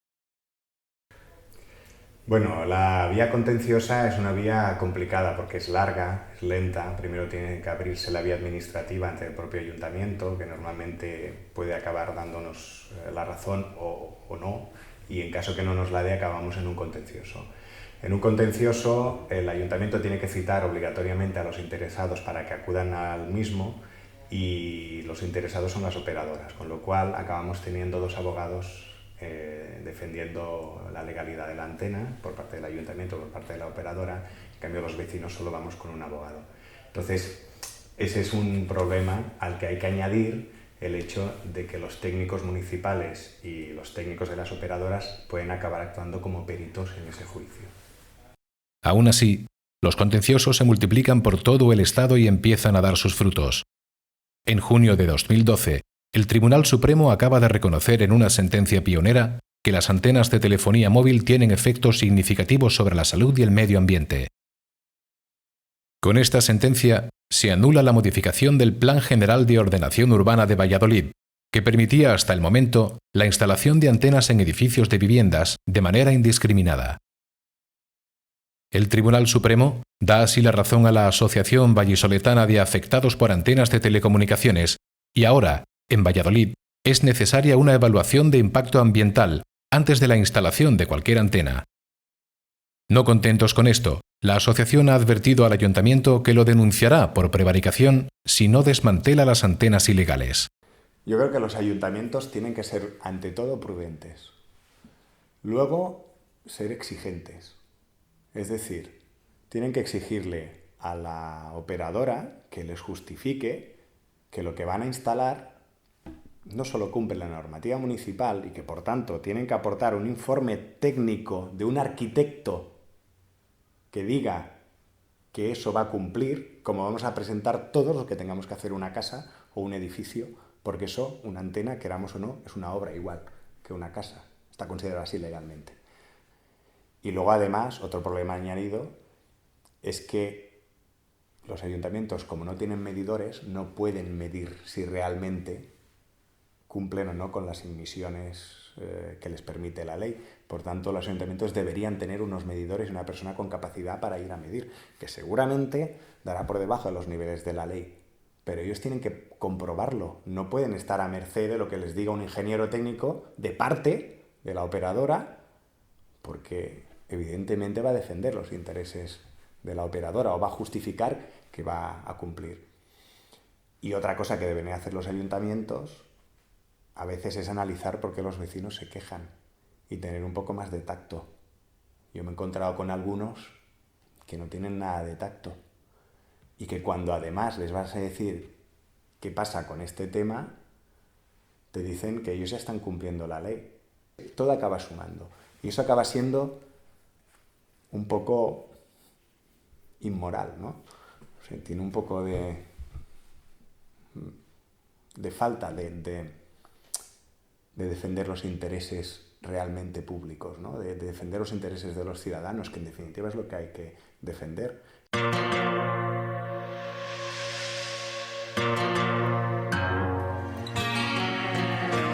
Bueno, la vía contenciosa es una vía complicada porque es larga, es lenta. Primero tiene que abrirse la vía administrativa ante el propio ayuntamiento, que normalmente puede acabar dándonos la razón o no, y en caso que no nos la dé acabamos en un contencioso. En un contencioso, el ayuntamiento tiene que citar obligatoriamente a los interesados para que acudan al mismo y los interesados son las operadoras, con lo cual acabamos teniendo dos abogados defendiendo la legalidad de la antena por parte del ayuntamiento, por parte de la operadora. En cambio, los vecinos solo vamos con un abogado. Entonces, ese es un problema al que hay que añadir el hecho de que los técnicos municipales y los técnicos de las operadoras pueden acabar actuando como peritos en ese juicio. Aún así, los contenciosos se multiplican por todo el Estado y empiezan a dar sus frutos. En junio de 2012, el Tribunal Supremo acaba de reconocer en una sentencia pionera que las antenas de telefonía móvil tienen efectos significativos sobre la salud y el medio ambiente. Con esta sentencia, se anula la modificación del Plan General de Ordenación Urbana de Valladolid, que permitía hasta el momento la instalación de antenas en edificios de viviendas de manera indiscriminada. El Tribunal Supremo da así la razón a la Asociación Vallisoletana de Afectados por Antenas de Telecomunicaciones y ahora, en Valladolid, es necesaria una evaluación de impacto ambiental antes de la instalación de cualquier antena. No contentos con esto, la asociación ha advertido al ayuntamiento que lo denunciará por prevaricación si no desmantela las antenas ilegales. Yo creo que los ayuntamientos tienen que ser, ante todo, prudentes. Luego, ser exigentes. Es decir, tienen que exigirle a la operadora que les justifique que lo que van a instalar no solo cumple la normativa municipal y que, por tanto, tienen que aportar un informe técnico de un arquitecto que diga que eso va a cumplir, como vamos a presentar todos los que tengamos que hacer una casa o un edificio, porque eso, una antena, queramos o no, es una obra igual que una casa. Está considerada así legalmente. Y luego, además, otro problema añadido es que los ayuntamientos, como no tienen medidores, no pueden medir si realmente cumplen o no con las emisiones que les permite la ley. Por tanto, los ayuntamientos deberían tener unos medidores y una persona con capacidad para ir a medir, que seguramente dará por debajo de los niveles de la ley. Pero ellos tienen que comprobarlo. No pueden estar a merced de lo que les diga un ingeniero técnico de parte de la operadora, porque evidentemente va a defender los intereses de la operadora o va a justificar que va a cumplir. Y otra cosa que deben hacer los ayuntamientos a veces es analizar por qué los vecinos se quejan y tener un poco más de tacto. Yo me he encontrado con algunos que no tienen nada de tacto y que cuando además les vas a decir qué pasa con este tema, te dicen que ellos ya están cumpliendo la ley. Todo acaba sumando y eso acaba siendo un poco inmoral, ¿no? O sea, tiene un poco de falta de de defender los intereses realmente públicos, ¿no? De defender los intereses de los ciudadanos, que en definitiva es lo que hay que defender.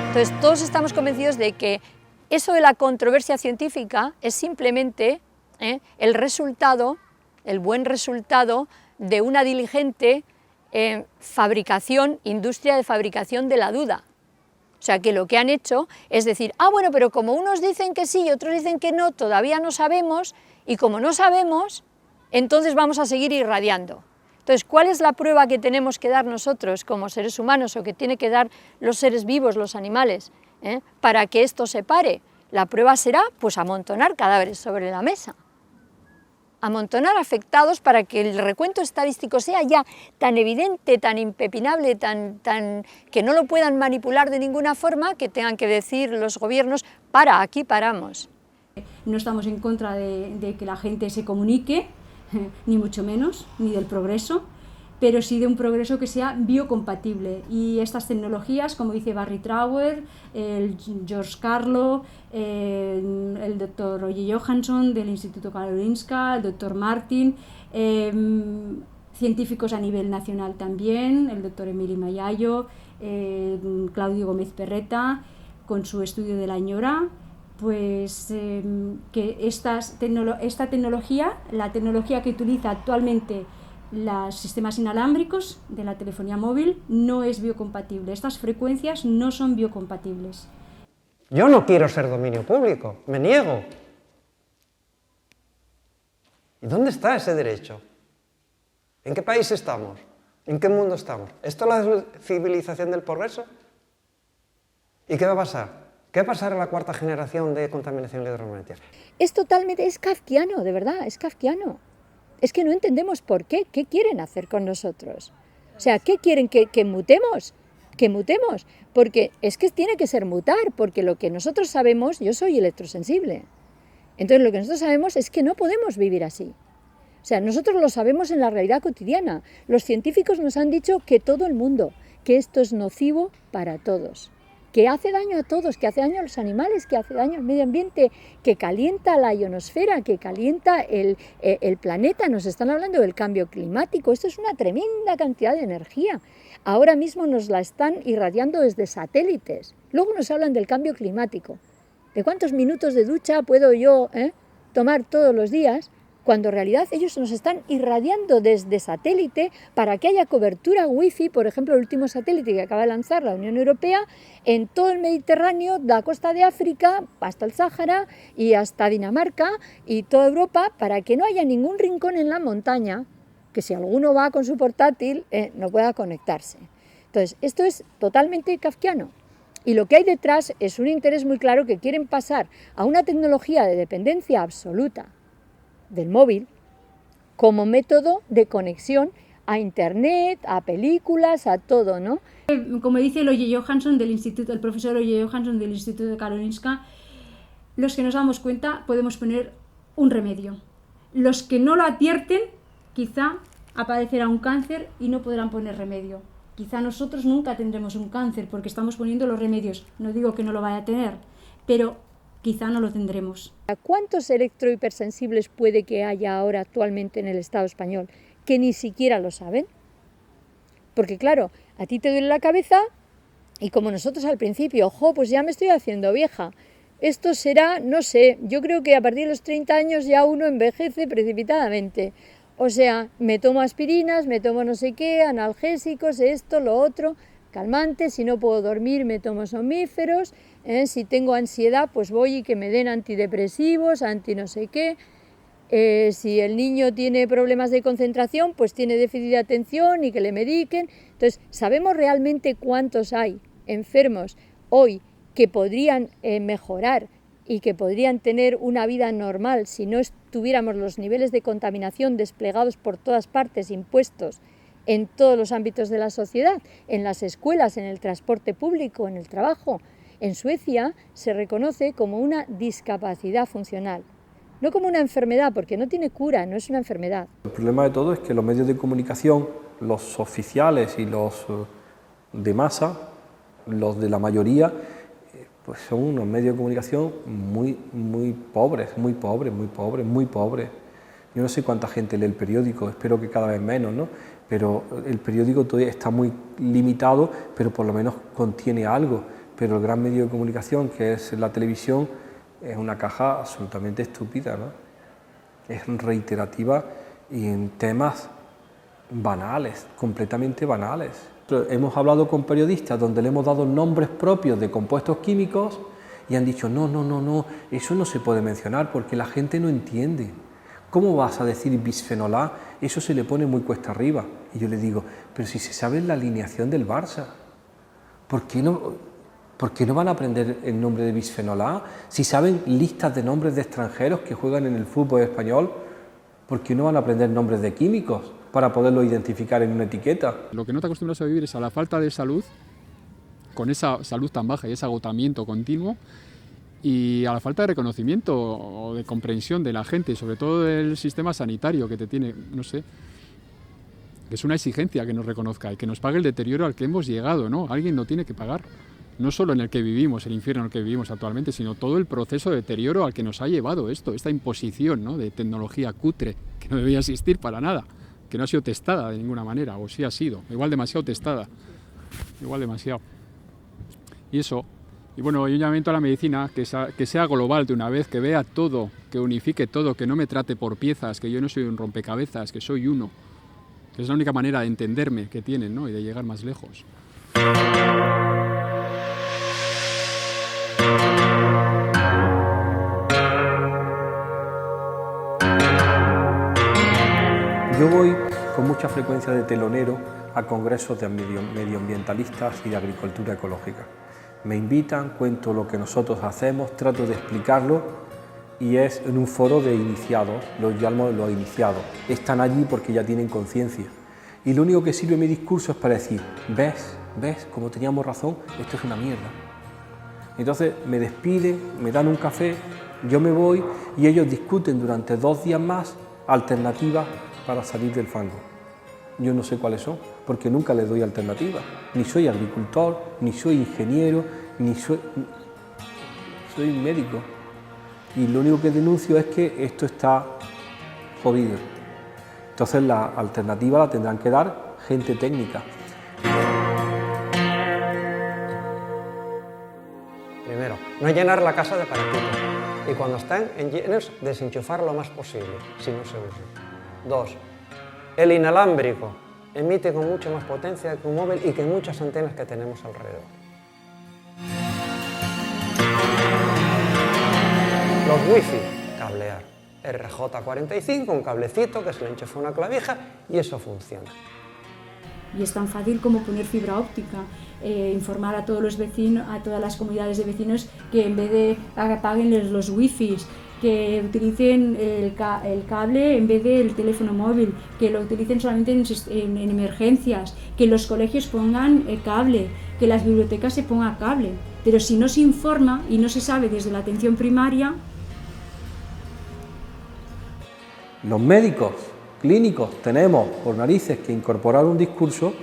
Entonces, todos estamos convencidos de que eso de la controversia científica es simplemente el resultado, el buen resultado de una diligente industria de fabricación de la duda. O sea, que lo que han hecho es decir, bueno, pero como unos dicen que sí y otros dicen que no, todavía no sabemos, y como no sabemos, entonces vamos a seguir irradiando. Entonces, ¿cuál es la prueba que tenemos que dar nosotros como seres humanos, o que tiene que dar los seres vivos, los animales, para que esto se pare? La prueba será, pues, amontonar cadáveres sobre la mesa. Amontonar afectados para que el recuento estadístico sea ya tan evidente, tan impepinable, que no lo puedan manipular de ninguna forma, que tengan que decir los gobiernos, aquí paramos. No estamos en contra de que la gente se comunique, ni mucho menos, ni del progreso, pero sí de un progreso que sea biocompatible. Y estas tecnologías, como dice Barry Trower, el George Carlo, el doctor Oye Johansson del Instituto Karolinska, el doctor Martin, científicos a nivel nacional también, el doctor Emili Mayayo, Claudio Gómez Perreta, con su estudio de la ñora, pues que esta tecnología, la tecnología que utiliza actualmente los sistemas inalámbricos de la telefonía móvil, no es biocompatible. Estas frecuencias no son biocompatibles. Yo no quiero ser dominio público, me niego. ¿Y dónde está ese derecho? ¿En qué país estamos? ¿En qué mundo estamos? ¿Esto es la civilización del progreso? ¿Y qué va a pasar? ¿Qué va a pasar en la cuarta generación de contaminación electromagnética? Es kafkiano, de verdad, es kafkiano. Es que no entendemos por qué quieren hacer con nosotros. O sea, ¿qué quieren? ¿Que mutemos? Que mutemos, porque es que tiene que ser mutar, porque lo que nosotros sabemos, yo soy electrosensible, entonces lo que nosotros sabemos es que no podemos vivir así. O sea, nosotros lo sabemos en la realidad cotidiana. Los científicos nos han dicho que todo el mundo, que esto es nocivo para todos, que hace daño a todos, que hace daño a los animales, que hace daño al medio ambiente, que calienta la ionosfera, que calienta el planeta. Nos están hablando del cambio climático. Esto es una tremenda cantidad de energía. Ahora mismo nos la están irradiando desde satélites. Luego nos hablan del cambio climático. ¿De cuántos minutos de ducha puedo yo tomar todos los días? Cuando en realidad ellos nos están irradiando desde satélite para que haya cobertura wifi, por ejemplo, el último satélite que acaba de lanzar la Unión Europea, en todo el Mediterráneo, de la costa de África hasta el Sáhara y hasta Dinamarca y toda Europa, para que no haya ningún rincón en la montaña que si alguno va con su portátil no pueda conectarse. Entonces, esto es totalmente kafkiano. Y lo que hay detrás es un interés muy claro, que quieren pasar a una tecnología de dependencia absoluta del móvil como método de conexión a internet, a películas, a todo, ¿no? Como dice el Oye Johansson del Instituto, el profesor Oye Johansson del Instituto de Karolinska, los que nos damos cuenta podemos poner un remedio. Los que no lo advierten, quizá aparecerá un cáncer y no podrán poner remedio. Quizá nosotros nunca tendremos un cáncer porque estamos poniendo los remedios. No digo que no lo vaya a tener, pero quizá no lo tendremos. ¿Cuántos electrohipersensibles puede que haya ahora actualmente en el Estado español que ni siquiera lo saben? Porque claro, a ti te duele la cabeza y como nosotros al principio, pues ya me estoy haciendo vieja. Esto será, no sé, yo creo que a partir de los 30 años ya uno envejece precipitadamente. O sea, me tomo aspirinas, me tomo no sé qué, analgésicos, esto, lo otro, calmantes, si no puedo dormir me tomo somníferos, si tengo ansiedad pues voy y que me den antidepresivos, anti no sé qué, si el niño tiene problemas de concentración pues tiene déficit de atención y que le mediquen. Entonces, ¿sabemos realmente cuántos hay enfermos hoy que podrían mejorar y que podrían tener una vida normal si no tuviéramos los niveles de contaminación desplegados por todas partes, impuestos en todos los ámbitos de la sociedad, en las escuelas, en el transporte público, en el trabajo? En Suecia se reconoce como una discapacidad funcional, no como una enfermedad, porque no tiene cura, no es una enfermedad. El problema de todo es que los medios de comunicación, los oficiales y los de masa, los de la mayoría, pues son unos medios de comunicación muy pobres, muy pobres, muy pobres, muy pobres. Yo no sé cuánta gente lee el periódico, espero que cada vez menos, ¿no? Pero el periódico todavía está muy limitado, pero por lo menos contiene algo. Pero el gran medio de comunicación, que es la televisión, es una caja absolutamente estúpida, ¿no? Es reiterativa y en temas banales, completamente banales. Hemos hablado con periodistas donde le hemos dado nombres propios de compuestos químicos y han dicho no, eso no se puede mencionar porque la gente no entiende. ¿Cómo vas a decir bisfenol A? Eso se le pone muy cuesta arriba. Y yo le digo, pero si se sabe la alineación del Barça, ¿por qué no van a aprender el nombre de bisfenol A? Si saben listas de nombres de extranjeros que juegan en el fútbol español, ¿por qué no van a aprender nombres de químicos para poderlo identificar en una etiqueta? Lo que no te acostumbras a vivir es a la falta de salud, con esa salud tan baja y ese agotamiento continuo, y a la falta de reconocimiento o de comprensión de la gente, sobre todo del sistema sanitario que te tiene, no sé, que es una exigencia que nos reconozca y que nos pague el deterioro al que hemos llegado, ¿no? Alguien lo tiene que pagar, no solo en el que vivimos, el infierno en el que vivimos actualmente, sino todo el proceso de deterioro al que nos ha llevado esto, esta imposición, ¿no?, de tecnología cutre, que no debía existir para nada, que no ha sido testada de ninguna manera, o sí ha sido, igual demasiado testada, igual demasiado. Y eso. Y bueno, un llamamiento a la medicina que sea global de una vez, que vea todo, que unifique todo, que no me trate por piezas, que yo no soy un rompecabezas, que soy uno, que es la única manera de entenderme que tienen, ¿no?, y de llegar más lejos. Yo voy con mucha frecuencia de telonero a congresos de medioambientalistas y de agricultura ecológica. Me invitan, cuento lo que nosotros hacemos, trato de explicarlo y es en un foro de iniciados, los llamo los iniciados. Están allí porque ya tienen conciencia y lo único que sirve mi discurso es para decir, ves, como teníamos razón, esto es una mierda. Entonces me despiden, me dan un café, yo me voy y ellos discuten durante 2 días más alternativas para salir del fango. Yo no sé cuáles son, porque nunca les doy alternativas. Ni soy agricultor, ni soy ingeniero, soy médico. Y lo único que denuncio es que esto está jodido. Entonces la alternativa la tendrán que dar gente técnica. Primero, no llenar la casa de paraquitos. Y cuando están llenos, desenchufar lo más posible, si no se usa. 2. El inalámbrico emite con mucha más potencia que un móvil y que muchas antenas que tenemos alrededor. Los wifi, cablear. RJ45, un cablecito que se le enchufa una clavija y eso funciona. Y es tan fácil como poner fibra óptica, informar a todos los vecinos, a todas las comunidades de vecinos que en vez de apaguen los wifis, que utilicen el cable en vez del teléfono móvil, que lo utilicen solamente en emergencias, que los colegios pongan cable, que las bibliotecas se pongan cable. Pero si no se informa y no se sabe desde la atención primaria... Los médicos clínicos tenemos por narices que incorporar un discurso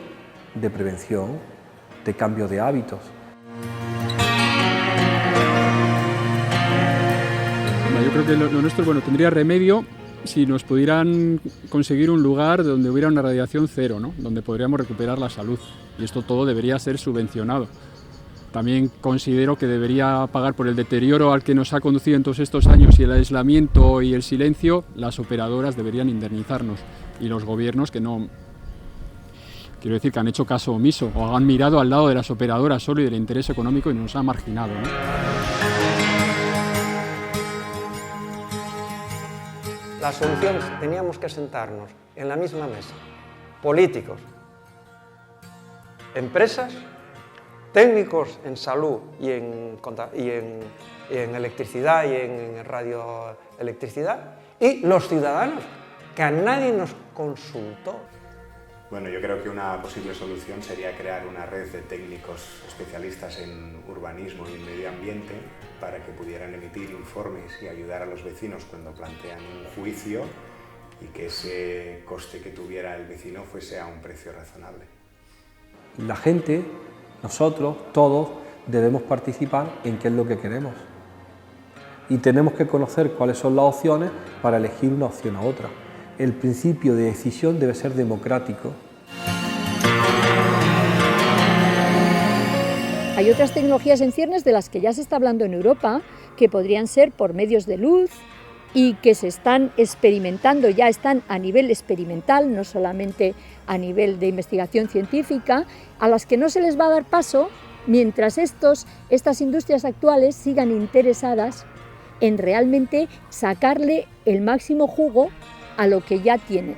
de prevención, de cambio de hábitos. Yo creo que lo nuestro, bueno, tendría remedio si nos pudieran conseguir un lugar donde hubiera una radiación cero, ¿no?, donde podríamos recuperar la salud. Y esto todo debería ser subvencionado. También considero que debería pagar por el deterioro al que nos ha conducido en todos estos años y el aislamiento y el silencio, las operadoras deberían indemnizarnos y los gobiernos que no, quiero decir, que han hecho caso omiso o han mirado al lado de las operadoras solo y del interés económico y nos han marginado, ¿no? La solución, teníamos que sentarnos en la misma mesa, políticos, empresas, técnicos en salud y en electricidad y en radioelectricidad y los ciudadanos, que a nadie nos consultó. Bueno, yo creo que una posible solución sería crear una red de técnicos especialistas en urbanismo y medio ambiente para que pudieran emitir informes y ayudar a los vecinos cuando plantean un juicio y que ese coste que tuviera el vecino fuese a un precio razonable. La gente, nosotros, todos, debemos participar en qué es lo que queremos. Y tenemos que conocer cuáles son las opciones para elegir una opción a otra. El principio de decisión debe ser democrático. Hay otras tecnologías en ciernes de las que ya se está hablando en Europa, que podrían ser por medios de luz y que se están experimentando, ya están a nivel experimental, no solamente a nivel de investigación científica, a las que no se les va a dar paso mientras estas industrias actuales sigan interesadas en realmente sacarle el máximo jugo a lo que ya tienen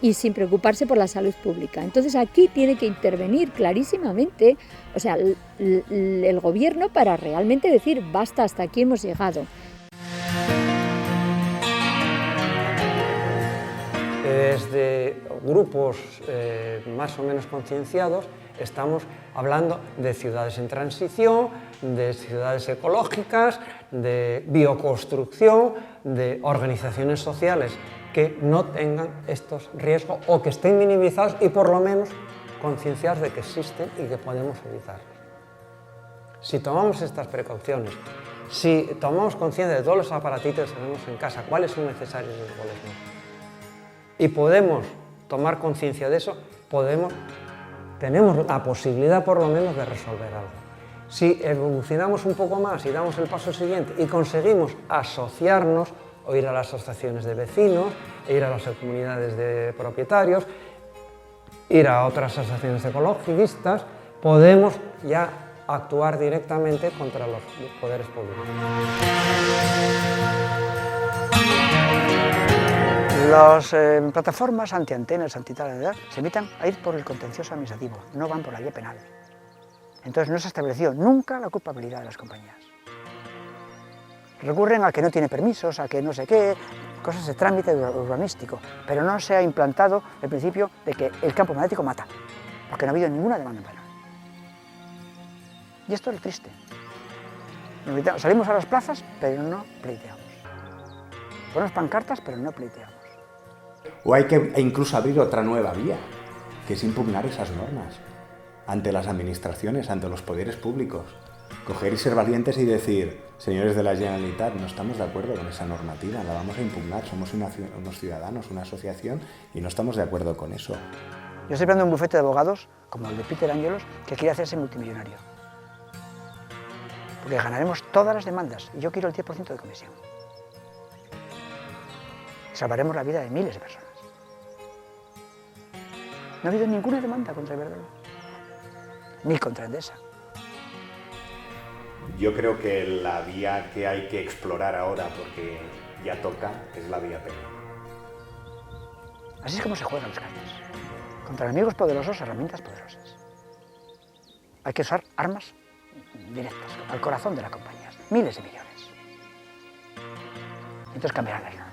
y sin preocuparse por la salud pública. Entonces aquí tiene que intervenir clarísimamente, o sea, el gobierno para realmente decir basta, hasta aquí hemos llegado. Desde grupos más o menos concienciados estamos hablando de ciudades en transición, de ciudades ecológicas, de bioconstrucción, de organizaciones sociales que no tengan estos riesgos o que estén minimizados y por lo menos concienciados de que existen y que podemos evitarlos. Si tomamos estas precauciones, si tomamos conciencia de todos los aparatitos que tenemos en casa, cuáles son necesarios y cuáles no, y podemos tomar conciencia de eso, tenemos la posibilidad por lo menos de resolver algo. Si evolucionamos un poco más y damos el paso siguiente y conseguimos asociarnos, o ir a las asociaciones de vecinos, ir a las comunidades de propietarios, ir a otras asociaciones ecologistas, podemos ya actuar directamente contra los poderes públicos. Las plataformas antiantenas, antital, se invitan a ir por el contencioso administrativo, no van por la vía penal. Entonces no se estableció nunca la culpabilidad de las compañías. Recurren a que no tiene permisos, a que no sé qué, cosas de trámite urbanístico, pero no se ha implantado el principio de que el campo magnético mata, porque no ha habido ninguna demanda penal. Y esto es lo triste. Salimos a las plazas, pero no pleiteamos. Ponemos pancartas, pero no pleiteamos. O hay que incluso abrir otra nueva vía, que es impugnar esas normas ante las administraciones, ante los poderes públicos. Coger y ser valientes y decir, señores de la Generalitat, no estamos de acuerdo con esa normativa, la vamos a impugnar, somos unos ciudadanos, una asociación, y no estamos de acuerdo con eso. Yo estoy hablando de un bufete de abogados, como el de Peter Angelos, que quiere hacerse multimillonario. Porque ganaremos todas las demandas, y yo quiero el 10% de comisión. Salvaremos la vida de miles de personas. No ha habido ninguna demanda contra Iberdrola, ni contra Endesa. Yo creo que la vía que hay que explorar ahora, porque ya toca, es la vía penal. Así es como se juegan los calles. Contra enemigos poderosos, herramientas poderosas. Hay que usar armas directas, al corazón de las compañías. Miles de millones. Entonces cambiarán las normas.